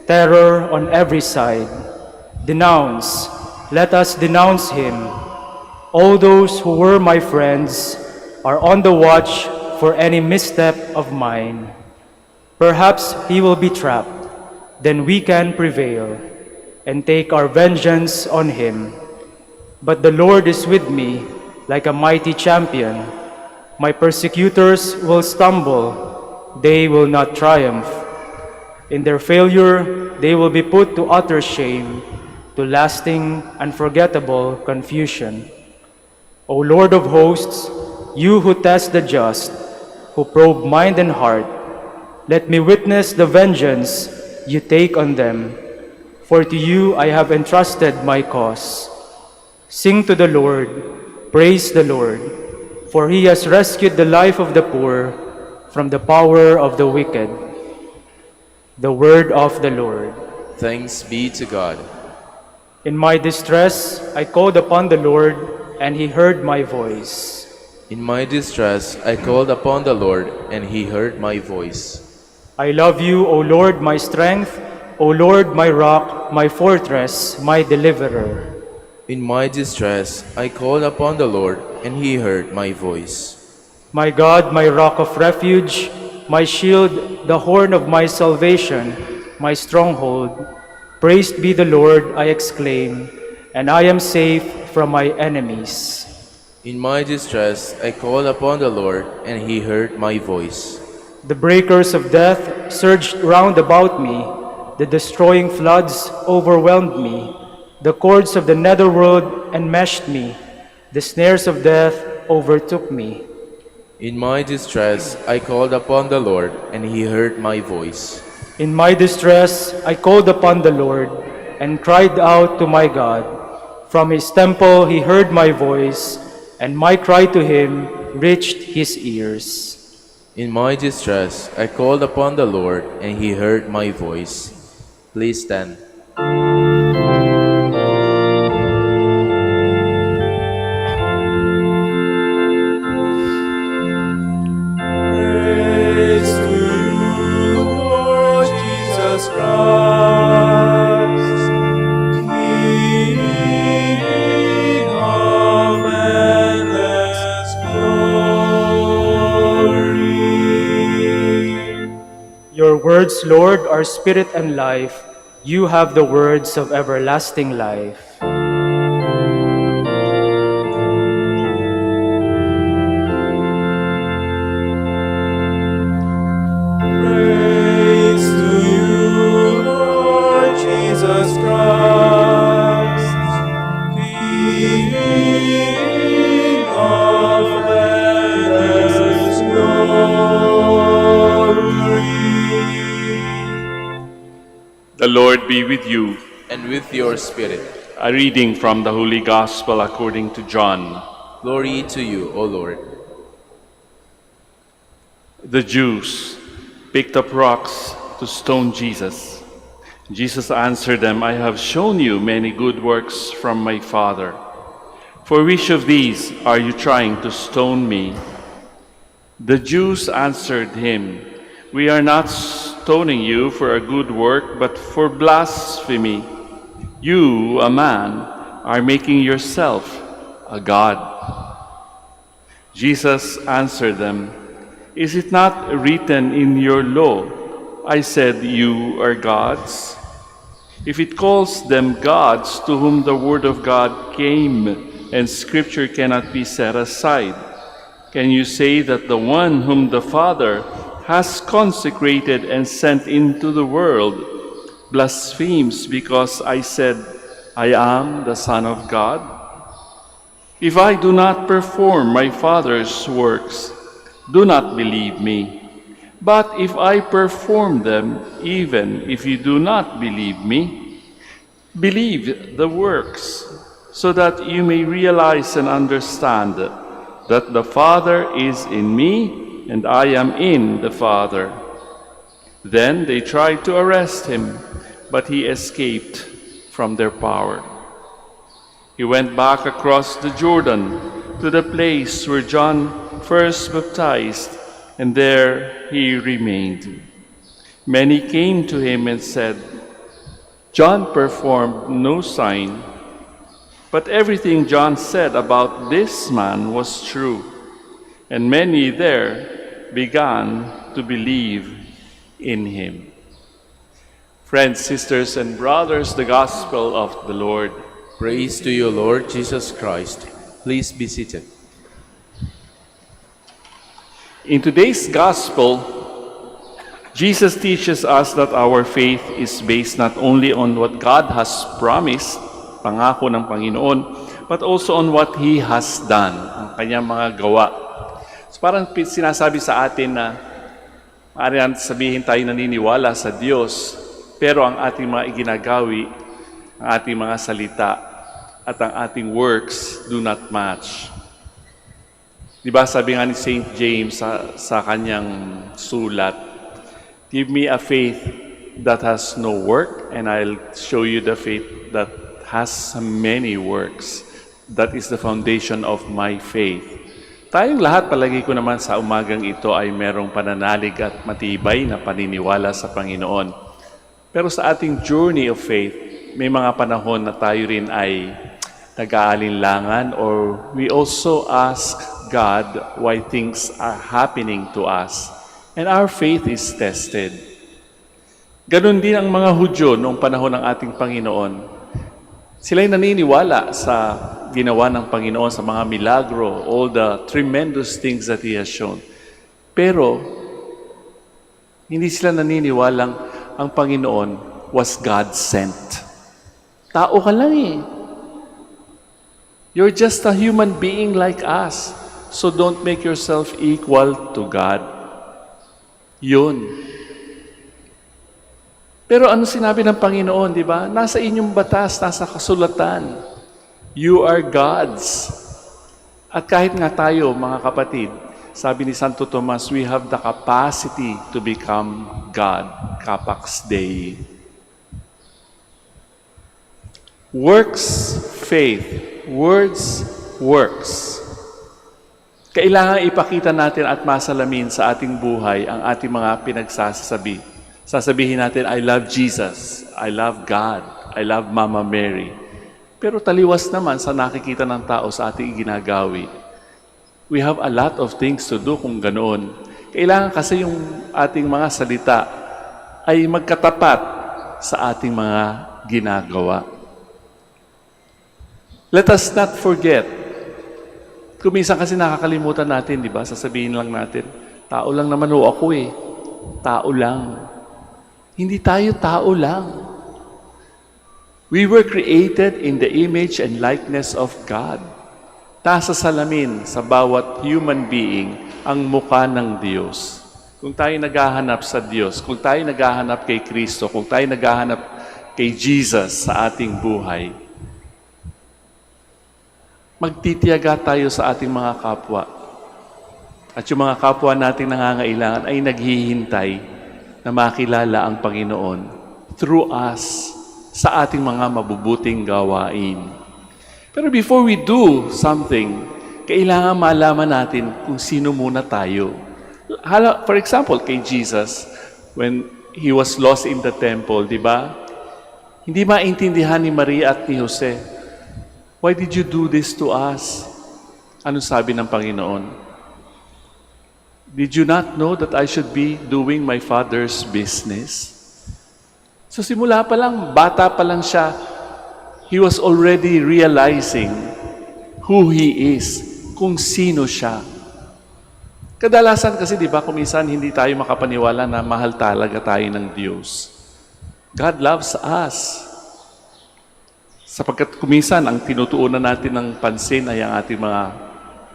terror on every side. Denounce, let us denounce him. All those who were my friends are on the watch for any misstep of mine. Perhaps he will be trapped, then we can prevail and take our vengeance on him. But the Lord is with me like a mighty champion. My persecutors will stumble, they will not triumph. In their failure, they will be put to utter shame, to lasting, unforgettable confusion. O Lord of hosts, you who test the just, who probe mind and heart, let me witness the vengeance you take on them, for to you I have entrusted my cause. Sing to the Lord, praise the Lord, for he has rescued the life of the poor from the power of the wicked. The word of the Lord. Thanks be to God. In my distress, I called upon the Lord, and he heard my voice. In my distress, I called upon the Lord, and he heard my voice. I love you, O Lord, my strength, O Lord, my rock, my fortress, my deliverer. In my distress, I called upon the Lord, and he heard my voice. My God, my rock of refuge, my shield, the horn of my salvation, my stronghold. Praised be the Lord, I exclaim, and I am safe from my enemies. In my distress, I called upon the Lord, and he heard my voice. The breakers of death surged round about me. The destroying floods overwhelmed me. The cords of the netherworld enmeshed me. The snares of death overtook me. In my distress, I called upon the Lord, and he heard my voice. In my distress, I called upon the Lord and cried out to my God. From his temple he heard my voice, and my cry to him reached his ears. In my distress, I called upon the Lord, and he heard my voice. Please stand. Praise to you, Lord Jesus Christ, King of endless glory. Your words, Lord, are spirit and life. You have the words of everlasting life. Praise to you, Lord Jesus Christ, King of endless glory. The Lord be with you. And with your spirit. A reading from the Holy Gospel according to John. Glory to you, O Lord. The Jews picked up rocks to stone Jesus. Jesus answered them, I have shown you many good works from my Father. For which of these are you trying to stone me? The Jews answered him, We are not stoning you for a good work, but for blasphemy. You, a man, are making yourself a god. Jesus answered them, Is it not written in your law, I said you are gods? If it calls them gods to whom the word of God came, and Scripture cannot be set aside, can you say that the one whom the Father has consecrated and sent into the world blasphemes because I said, I am the Son of God? If I do not perform my Father's works, do not believe me. But if I perform them, even if you do not believe me, believe the works, so that you may realize and understand that the Father is in me and I am in the Father." Then they tried to arrest him, but he escaped from their power. He went back across the Jordan to the place where John first baptized, and there he remained. Many came to him and said, "John performed no sign, but everything John said about this man was true." And many there began to believe in him. Friends, sisters, and brothers, the Gospel of the Lord. Praise to you, Lord Jesus Christ. Please be seated. In today's Gospel, Jesus teaches us that our faith is based not only on what God has promised, pangako ng Panginoon, but also on what He has done, ang kanyang mga gawa. So parang sinasabi sa atin na maaari sabihin tayo naniniwala sa Diyos, pero ang ating mga iginagawi, ang ating mga salita, at ang ating works do not match. Diba sabi nga ni St. James sa kanyang sulat, "Give me a faith that has no work, and I'll show you the faith that has many works. That is the foundation of my faith." Tayong lahat, palagi ko naman sa umagang ito ay merong pananalig at matibay na paniniwala sa Panginoon. Pero sa ating journey of faith, may mga panahon na tayo rin ay nag-aalinlangan, or we also ask God why things are happening to us. And our faith is tested. Ganon din ang mga Hudyo noong panahon ng ating Panginoon. Sila'y naniniwala sa ginawa ng Panginoon, sa mga milagro, all the tremendous things that He has shown. Pero, hindi sila naniniwalang ang Panginoon was God-sent. Tao ka lang eh. You're just a human being like us. So don't make yourself equal to God. Yun. Pero ano sinabi ng Panginoon, di ba? Nasa inyong batas, nasa kasulatan. You are God's. At kahit nga tayo, mga kapatid, sabi ni Santo Tomas, we have the capacity to become God. Capax Dei. Works, faith. Words, works. Kailangan ipakita natin at masalamin sa ating buhay ang ating mga pinagsasabi. Sasabihin natin, I love Jesus, I love God, I love Mama Mary. Pero taliwas naman sa nakikita ng tao sa ating ginagawi. We have a lot of things to do kung ganoon. Kailangan kasi yung ating mga salita ay magkatapat sa ating mga ginagawa. Let us not forget. Kung minsan kasi nakakalimutan natin, di ba? Sasabihin lang natin, tao lang naman o ako eh. Tao lang. Hindi tayo tao lang. We were created in the image and likeness of God. Nasa salamin sa bawat human being ang mukha ng Diyos. Kung tayo naghahanap sa Diyos, kung tayo naghahanap kay Kristo, kung tayo naghahanap kay Jesus sa ating buhay, magtitiyaga tayo sa ating mga kapwa. At yung mga kapwa nating nangangailangan ay naghihintay na makilala ang Panginoon through us sa ating mga mabubuting gawain. Pero before we do something, kailangan malaman natin kung sino muna tayo. For example, kay Jesus, when He was lost in the temple, di ba? Hindi maintindihan ni Maria at ni Jose, why did you do this to us? Ano sabi ng Panginoon? Did you not know that I should be doing my Father's business? So simula pa lang, bata pa lang siya, he was already realizing who he is, kung sino siya. Kadalasan kasi, di ba, kung minsan hindi tayo makapaniwala na mahal talaga tayo ng Diyos. God loves us. Sapagkat kuminsan, ang tinutuunan natin ng pansin ay ang ating mga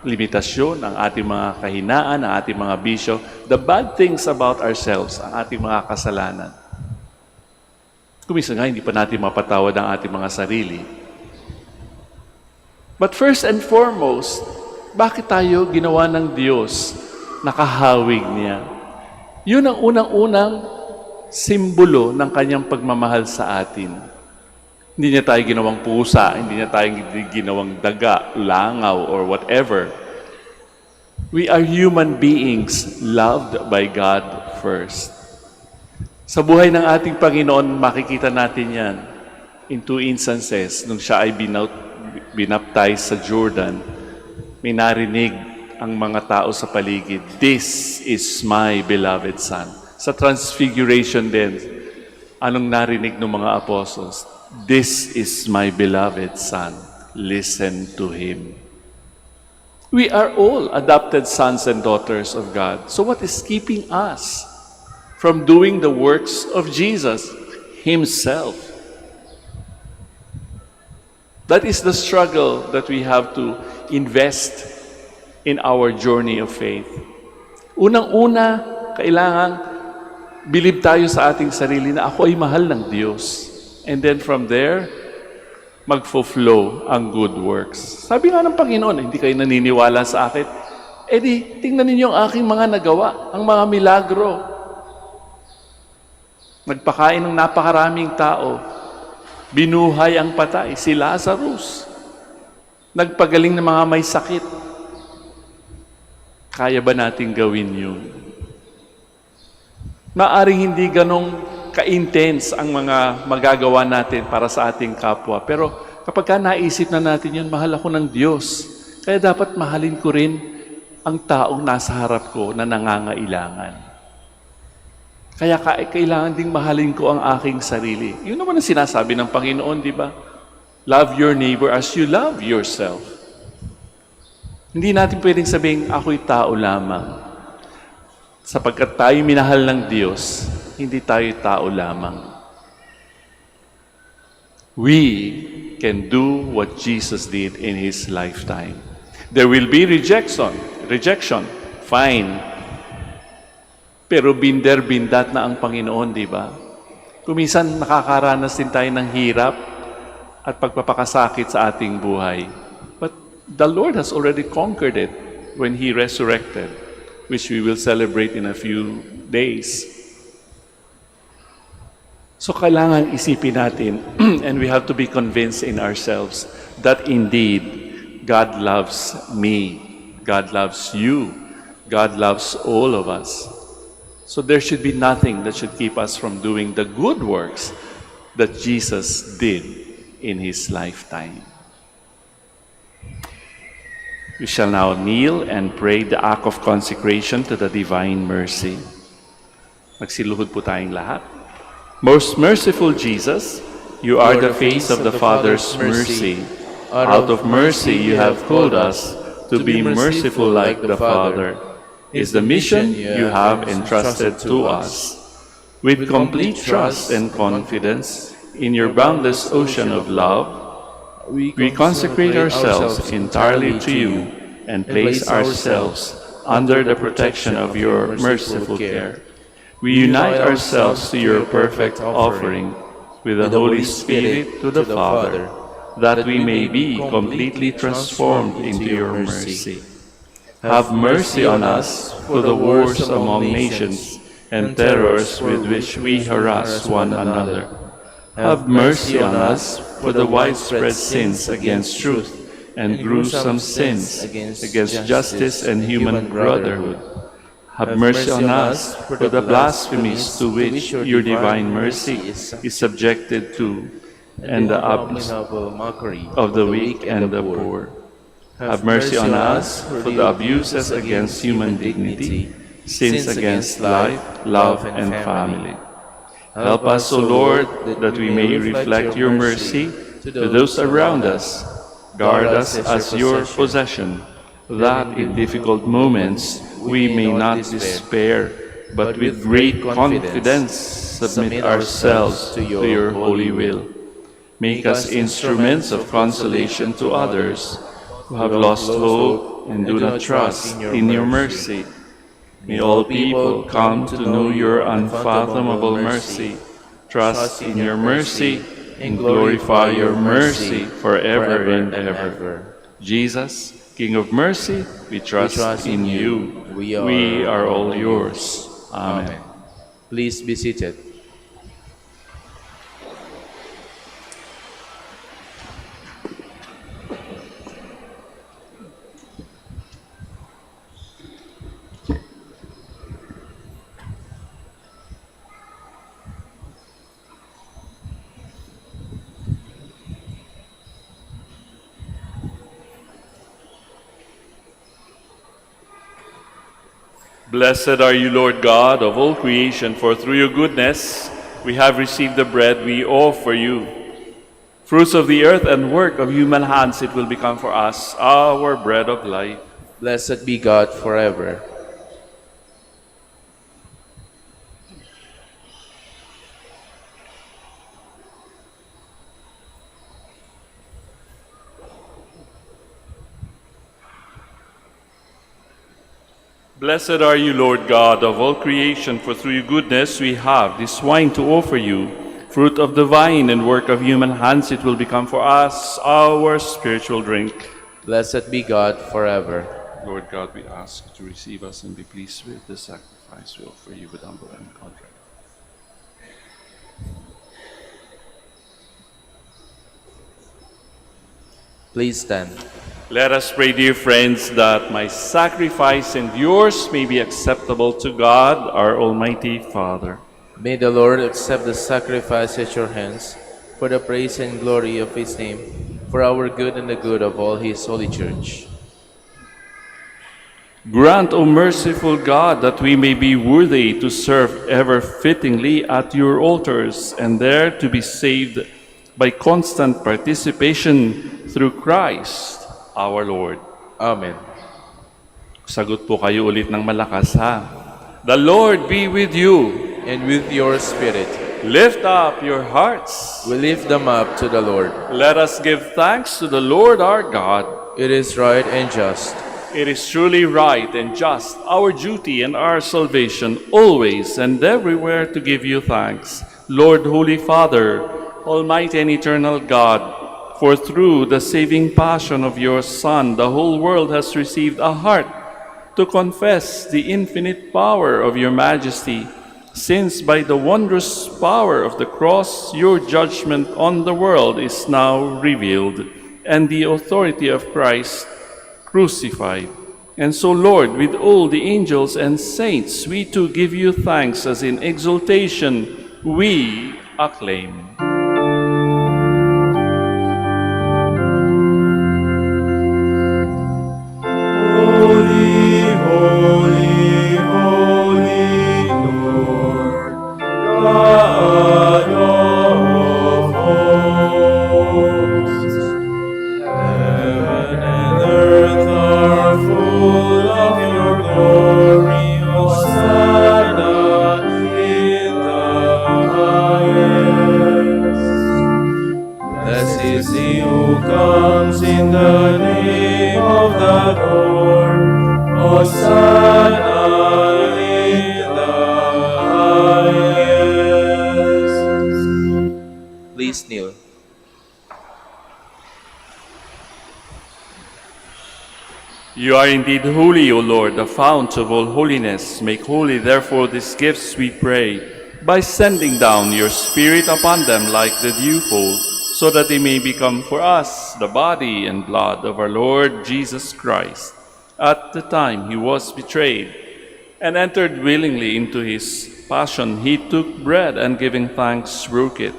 limitasyon, ang ating mga kahinaan, ang ating mga bisyo, the bad things about ourselves, ang ating mga kasalanan. Kuminsan nga, hindi pa natin mapatawad ang ating mga sarili. But first and foremost, bakit tayo ginawa ng Diyos? Nakahawig niya. Yun ang unang-unang simbolo ng kanyang pagmamahal sa atin. Hindi niya tayo ginawang pusa, hindi niya tayo ginawang daga, langaw, or whatever. We are human beings loved by God first. Sa buhay ng ating Panginoon, makikita natin yan in 2 instances. Nung siya ay binaptize sa Jordan, may narinig ang mga tao sa paligid, "This is my beloved Son." Sa Transfiguration din, anong narinig ng mga apostles? "This is my beloved Son. Listen to Him." We are all adopted sons and daughters of God. So what is keeping us from doing the works of Jesus Himself? That is the struggle that we have to invest in our journey of faith. Unang-una, kailangan believe tayo sa ating sarili na ako ay mahal ng Diyos. And then from there, magfo-flow ang good works. Sabi nga ng Panginoon, hindi kayo naniniwala sa akin. Eh di, tingnan ninyo ang aking mga nagawa, ang mga milagro. Nagpakain ng napakaraming tao. Binuhay ang patay, si Lazarus. Nagpagaling ng mga may sakit. Kaya ba natin gawin yun? Maaring hindi ganong ka-intense ang mga magagawa natin para sa ating kapwa. Pero kapag naisip na natin yun, mahal ako ng Diyos. Kaya dapat mahalin ko rin ang taong nasa harap ko na nangangailangan. Kaya kailangan ding mahalin ko ang aking sarili. Yun naman ang sinasabi ng Panginoon, di ba? Love your neighbor as you love yourself. Hindi natin pwedeng sabihin, ako'y tao lamang. Sapagkat tayo minahal ng Diyos, hindi tayo tao lamang. We can do what Jesus did in His lifetime. There will be rejection, fine. Pero binder-bindat na ang Panginoon, di ba? Kuminsan nakakaranas din tayo ng hirap at pagpapakasakit sa ating buhay. But the Lord has already conquered it when He resurrected, which we will celebrate in a few days. So kailangan isipin natin, and we have to be convinced in ourselves that indeed, God loves me, God loves you, God loves all of us. So there should be nothing that should keep us from doing the good works that Jesus did in His lifetime. We shall now kneel and pray the act of consecration to the divine mercy. Magsiluhod po tayong lahat. Most merciful Jesus, you are the face of the Father's mercy. Out of mercy you have called us to be merciful like the Father. Is the mission you have entrusted to us. With complete trust and confidence in your boundless ocean of love, we consecrate ourselves entirely to you and place ourselves under the protection of your merciful care. We unite ourselves to your perfect offering with the Holy Spirit to the Father, that we may be completely transformed into your mercy. Have mercy on us for the wars among nations and terrors with which we harass one another. Have mercy on us for the widespread sins against truth and gruesome sins against justice and human brotherhood. Have mercy on us for the blasphemies to which your divine mercy is subjected to and the abominable mockery of the weak and the poor. Have mercy on us for the abuses against human dignity, sins against life, love, and family. Help us, O Lord, that we may reflect your mercy to those around us. Guard us as your possession, that in difficult moments we may not despair, but with great confidence submit ourselves to your holy will. Make us instruments of consolation to others who have lost hope and do not trust in your mercy. May all people come to know your unfathomable mercy, trust in your mercy, and glorify your mercy forever and ever. Jesus, King of mercy, we trust in you. We are all yours. Amen. Please be seated. Blessed are you, Lord God of all creation, for through your goodness we have received the bread we offer you. Fruits of the earth and work of human hands, it will become for us our bread of life. Blessed be God forever. Blessed are you, Lord God of all creation, for through your goodness we have this wine to offer you. Fruit of the vine and work of human hands, it will become for us our spiritual drink. Blessed be God forever. Lord God, we ask to receive us and be pleased with the sacrifice we offer you with humble and contrite. Please stand. Let us pray, dear friends, that my sacrifice and yours may be acceptable to God, our Almighty Father. May the Lord accept the sacrifice at your hands for the praise and glory of his name, for our good and the good of all his holy church. Grant, O merciful God, that we may be worthy to serve ever fittingly at your altars and there to be saved by constant participation through Christ our Lord. Amen. Sagot po kayo ulit ng malakas, ha? The Lord be with you. And with your spirit, Lift up your hearts. we lift them up to the Lord. Let us give thanks to the Lord our God. It is right and just. It is truly right and just, our duty and our salvation, always and everywhere to give you thanks, Lord, Holy Father, Almighty and eternal God, for through the saving passion of your Son, the whole world has received a heart to confess the infinite power of your majesty, since by the wondrous power of the cross, your judgment on the world is now revealed, and the authority of Christ crucified. And so, Lord, with all the angels and saints, we too give you thanks as in exaltation we acclaim. Holy, holy, holy Lord, God of hosts. Heaven and earth are full of your glory, Hosanna in the highest. Blessed is he who comes in the name of the Lord, Hosanna in the highest. Please kneel. You are indeed holy, O Lord, the fount of all holiness. Make holy, therefore, these gifts, we pray, by sending down your Spirit upon them like the dewfall, so that they may become for us the body and blood of our Lord Jesus Christ. At the time he was betrayed and entered willingly into his passion, he took bread and giving thanks, broke it,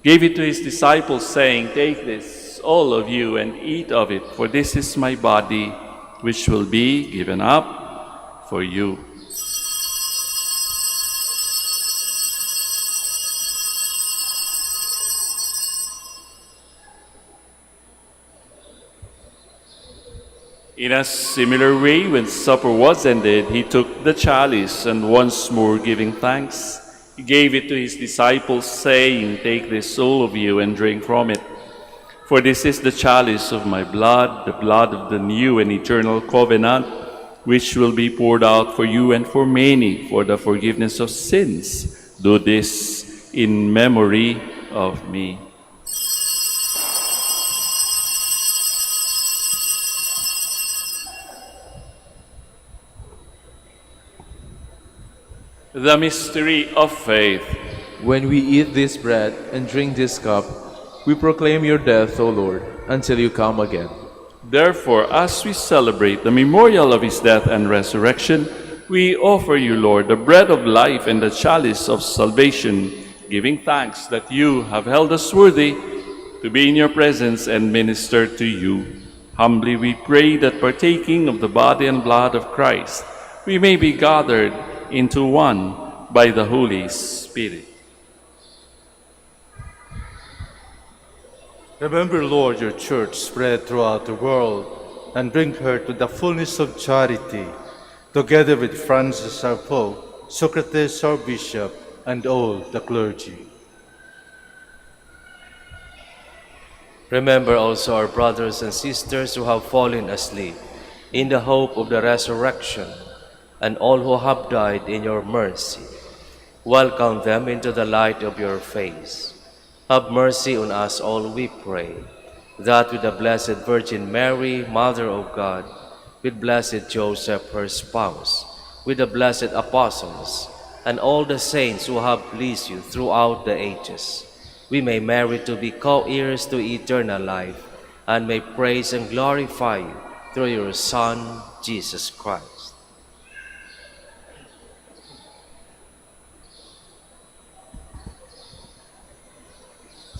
gave it to his disciples, saying, "Take this, all of you, and eat of it, for this is my body, which will be given up for you." In a similar way, when supper was ended, he took the chalice, and once more giving thanks, he gave it to his disciples, saying, "Take this, all of you, and drink from it. For this is the chalice of my blood, the blood of the new and eternal covenant, which will be poured out for you and for many for the forgiveness of sins. Do this in memory of me." The mystery of faith. When we eat this bread and drink this cup, we proclaim your death, O Lord, until you come again. Therefore, as we celebrate the memorial of his death and resurrection, we offer you, Lord, the bread of life and the chalice of salvation, giving thanks that you have held us worthy to be in your presence and minister to you. Humbly we pray that partaking of the body and blood of Christ, we may be gathered into one by the Holy Spirit. Remember, Lord, your church spread throughout the world, and bring her to the fullness of charity, together with Francis our Pope, Socrates our Bishop, and all the clergy. Remember also our brothers and sisters who have fallen asleep in the hope of the resurrection, and all who have died in your mercy. Welcome them into the light of your face. Have mercy on us all, we pray, that with the Blessed Virgin Mary, Mother of God, with blessed Joseph, her spouse, with the blessed apostles, and all the saints who have pleased you throughout the ages, we may merit to be co-heirs to eternal life, and may praise and glorify you through your Son, Jesus Christ.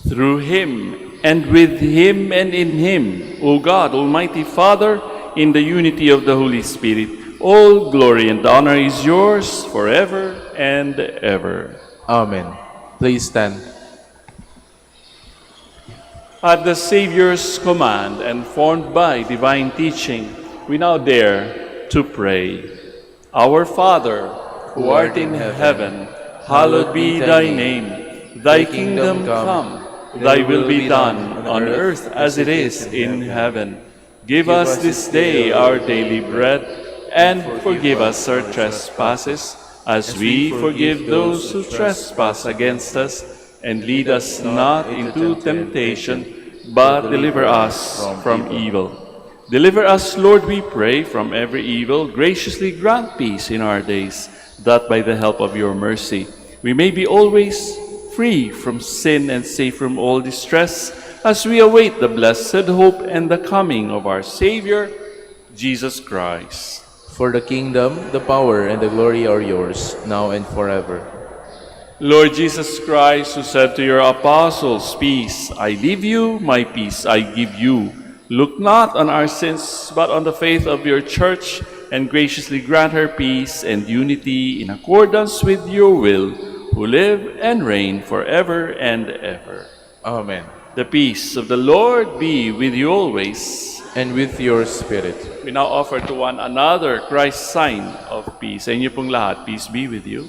Through him, and with him, and in him, O God, Almighty Father, in the unity of the Holy Spirit, all glory and honor is yours forever and ever. Amen. Please stand. At the Savior's command and formed by divine teaching, we now dare to pray. Our Father, who art in heaven, hallowed be thy name. Thy kingdom come, thy will be done on earth as it is in heaven. Give us this day our daily bread, and forgive us our trespasses, as we forgive those who trespass against us. And lead us not into temptation, but deliver us from evil. Deliver us, Lord, we pray, from every evil. Graciously grant peace in our days, that by the help of your mercy we may be always free from sin and safe from all distress, as we await the blessed hope and the coming of our Savior, Jesus Christ. For the kingdom, the power, and the glory are yours, now and forever. Lord Jesus Christ, who said to your apostles, "Peace I leave you, my peace I give you," look not on our sins, but on the faith of your church, and graciously grant her peace and unity in accordance with your will, who live and reign forever and ever. Amen. The peace of the Lord be with you always. And with your spirit. We now offer to one another Christ's sign of peace. Sa inyo pong lahat, peace be with you.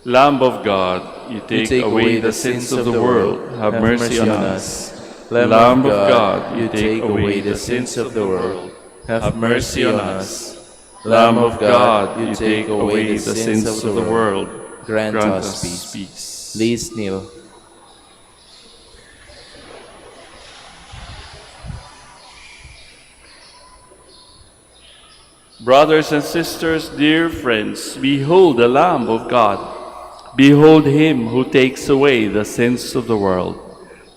Lamb of God, you take away the sins of the world, have mercy on us. Lamb of God, you take away the sins of the world, have mercy on us. Lamb of God, you take away the sins of the world, Grant us peace. Please kneel. Brothers and sisters, dear friends, behold the Lamb of God. Behold him who takes away the sins of the world.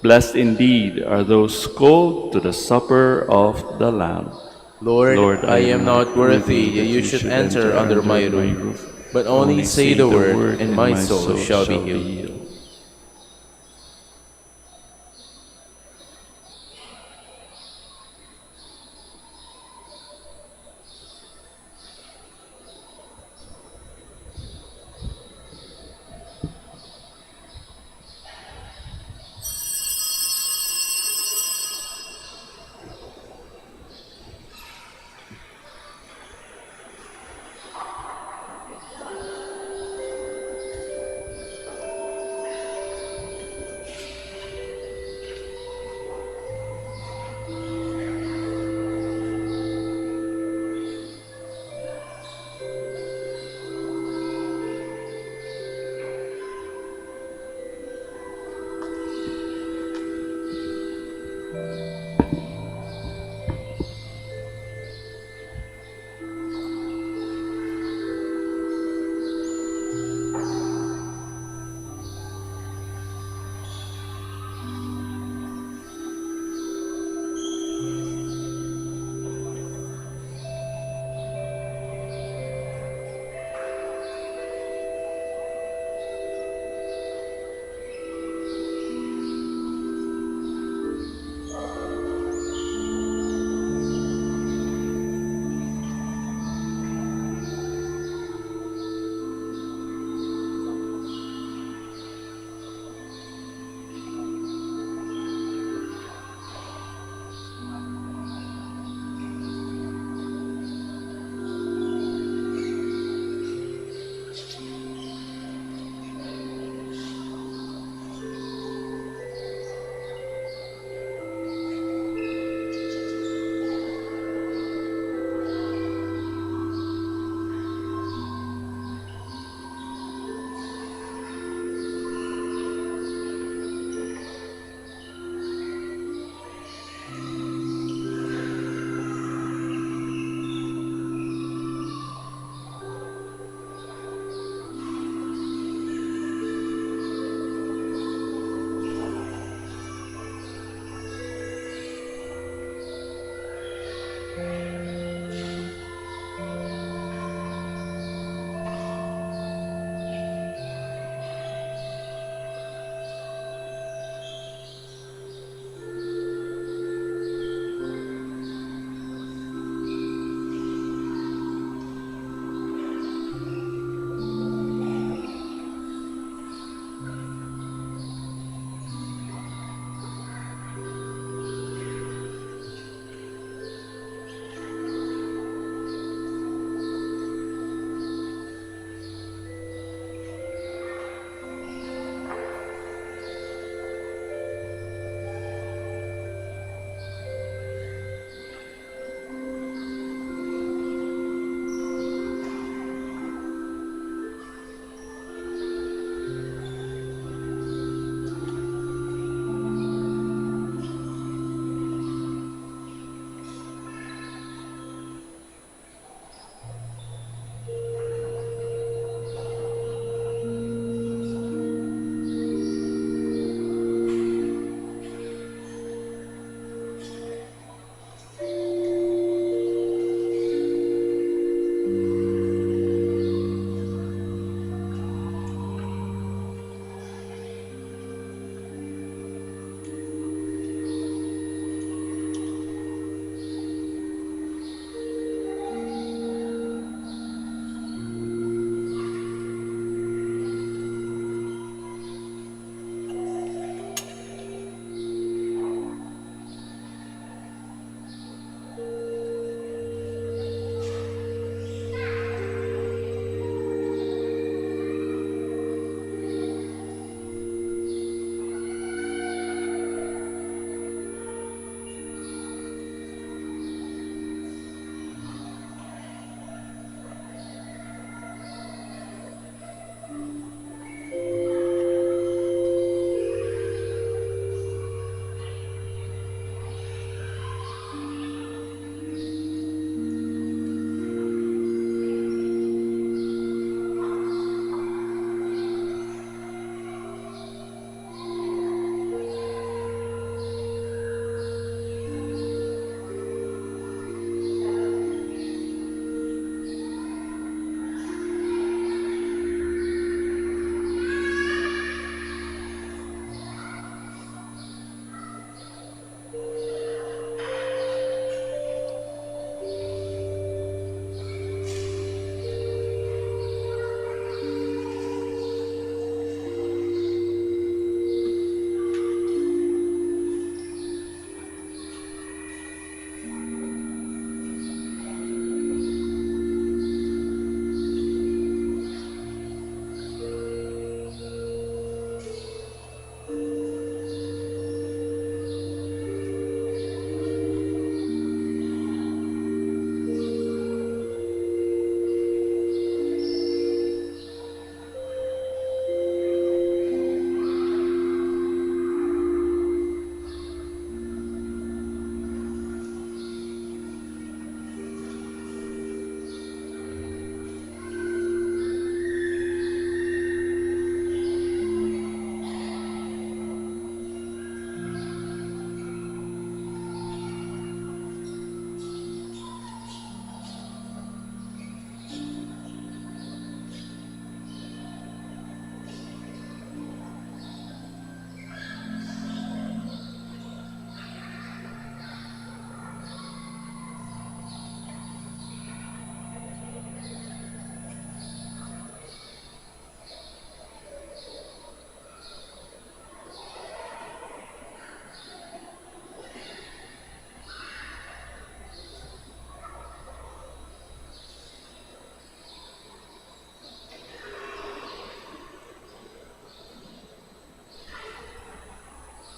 Blessed indeed are those called to the supper of the Lamb. Lord, I am not worthy that you should enter under my roof, but only say the word, and my soul shall be healed.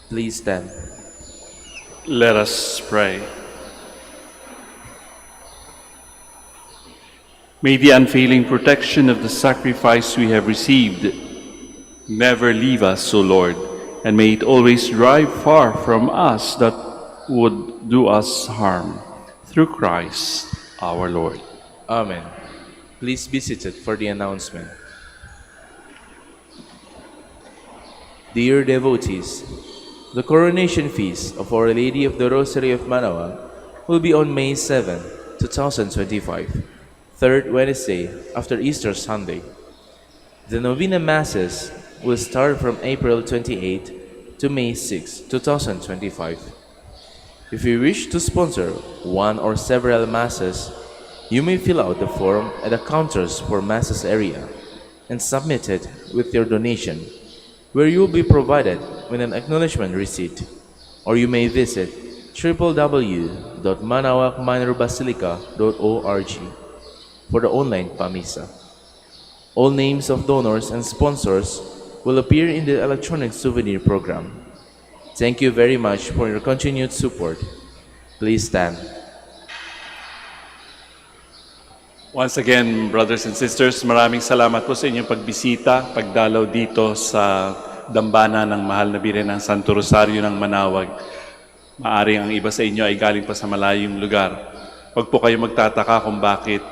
Please stand. Let us pray. May the unfailing protection of the sacrifice we have received never leave us, O Lord, and may it always drive far from us that would do us harm. Through Christ our Lord. Amen. Please be seated for the announcement. Dear devotees, the coronation feast of Our Lady of the Rosary of Manaoag will be on May 7, 2025, third Wednesday after Easter Sunday. The Novena Masses will start from April 28 to May 6, 2025. If you wish to sponsor one or several Masses, you may fill out the form at the counters for Masses area and submit it with your donation, where you will be provided with an acknowledgement receipt, or you may visit www.manaoagminorbasilica.org for the online pamisa. All names of donors and sponsors will appear in the electronic souvenir program. Thank you very much for your continued support. Please stand. Once again, brothers and sisters, maraming salamat po sa inyong pagbisita, pagdalaw dito sa dambana ng Mahal na Birhen ng Santo Rosario ng Manaoag. Maaring ang iba sa inyo ay galing pa sa malayong lugar. Huwag po kayo magtataka kung bakit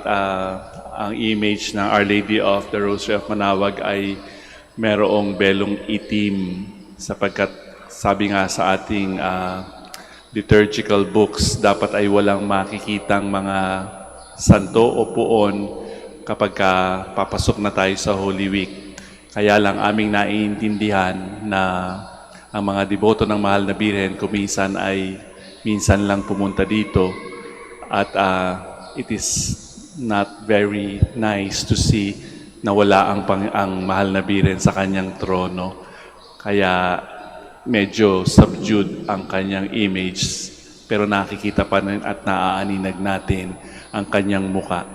ang image ng Our Lady of the Rosary of Manaoag ay merong belong itim, sapagkat sabi nga sa ating liturgical books, dapat ay walang makikitang mga santo o puon kapag papasok na tayo sa Holy Week. Kaya lang aming naiintindihan na ang mga deboto ng Mahal na Birhen kuminsan ay minsan lang pumunta dito at it is not very nice to see na wala ang Mahal na Birhen sa kanyang trono. Kaya medyo subdued ang kanyang image, pero nakikita pa rin at naaaninag natin ang kanyang muka.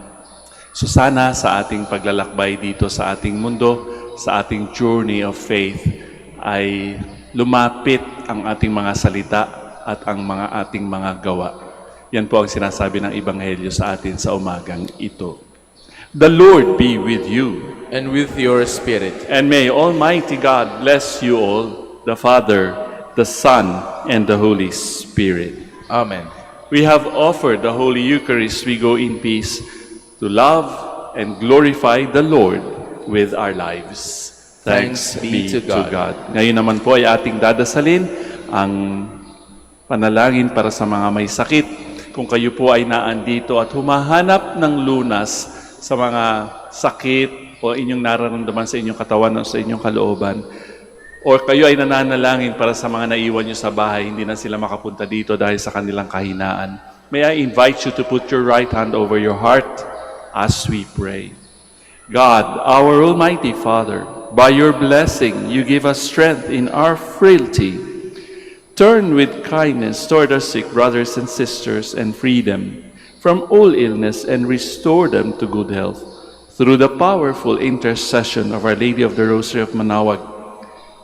So sana sa ating paglalakbay dito sa ating mundo, sa ating journey of faith, ay lumapit ang ating mga salita at ang ating mga gawa. Yan po ang sinasabi ng Ebanghelyo sa atin sa umagang ito. The Lord be with you. And with your spirit. And may Almighty God bless you all, the Father, the Son, and the Holy Spirit. Amen. We have offered the Holy Eucharist. We go in peace to love and glorify the Lord with our lives. Thanks be to God. Ngayon naman po ay ating dadasalin ang panalangin para sa mga may sakit. Kung kayo po ay naandito at humahanap ng lunas sa mga sakit o inyong nararamdaman sa inyong katawan o sa inyong kalooban, or kayo ay nananalangin para sa mga naiwan nyo sa bahay, hindi na sila makapunta dito dahil sa kanilang kahinaan, may I invite you to put your right hand over your heart as we pray. God, our Almighty Father, by your blessing, you give us strength in our frailty. Turn with kindness toward our sick brothers and sisters and free them from all illness and restore them to good health. Through the powerful intercession of Our Lady of the Rosary of Manaoag,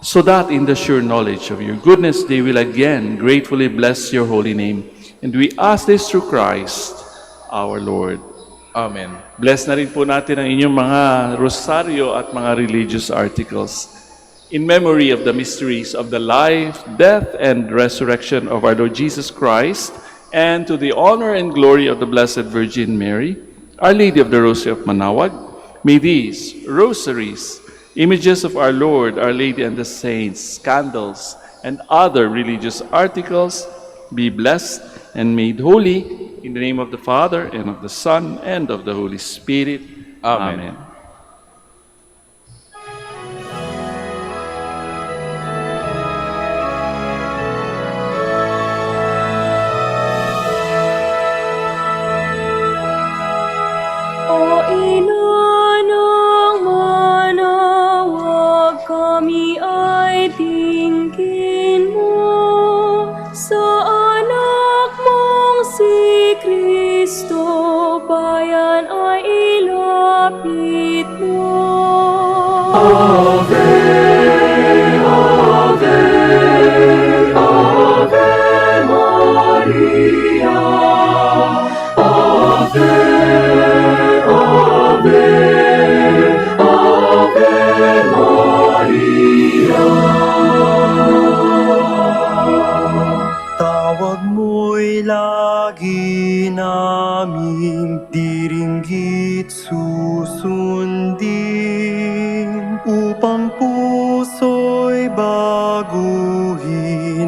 so that in the sure knowledge of your goodness they will again gratefully bless your holy name. And we ask this through Christ, our Lord. Amen. Bless na rin po natin ang inyong mga rosaryo at mga religious articles. In memory of the mysteries of the life, death, and resurrection of our Lord Jesus Christ, and to the honor and glory of the Blessed Virgin Mary, Our Lady of the Rosary of Manaoag, may these rosaries, images of our Lord, Our Lady, and the saints, candles, and other religious articles be blessed and made holy in the name of the Father, and of the Son, and of the Holy Spirit. Amen. O inanang Manaoag, kami ay tingin mo sa anak mong si Kristo, bayan ay ilapit mo. Ave, Ave, aming diringgit susundin, upang puso'y baguhin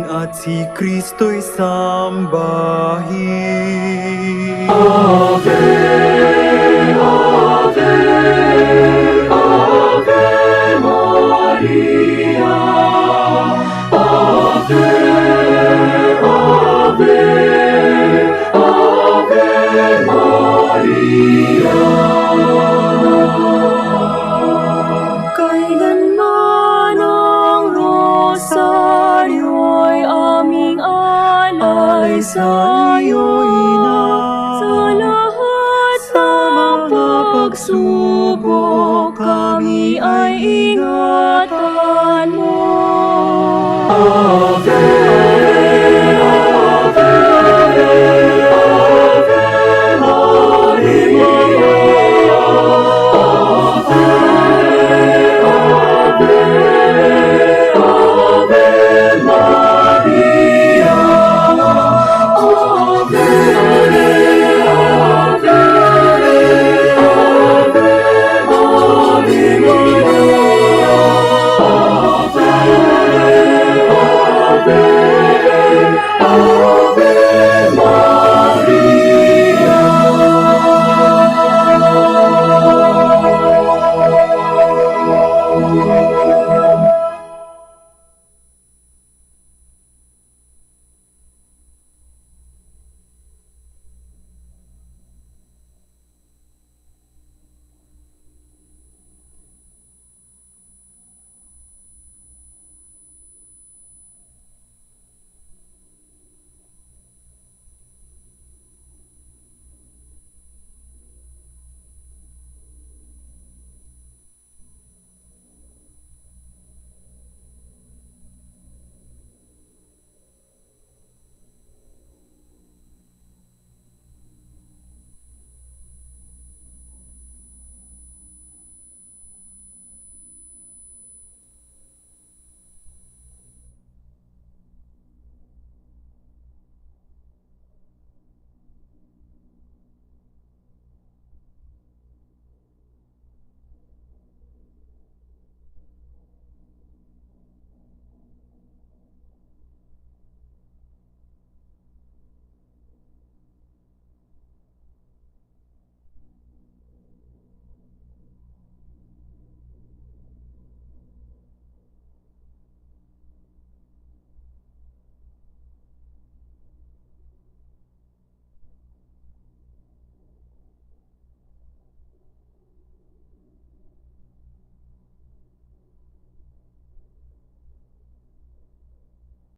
at si Kristo'y sambahin. Kailanman ang rosaryo'y aming alay sa iyo, Ina. Sa lahat ng pagsubok kami ay ingat.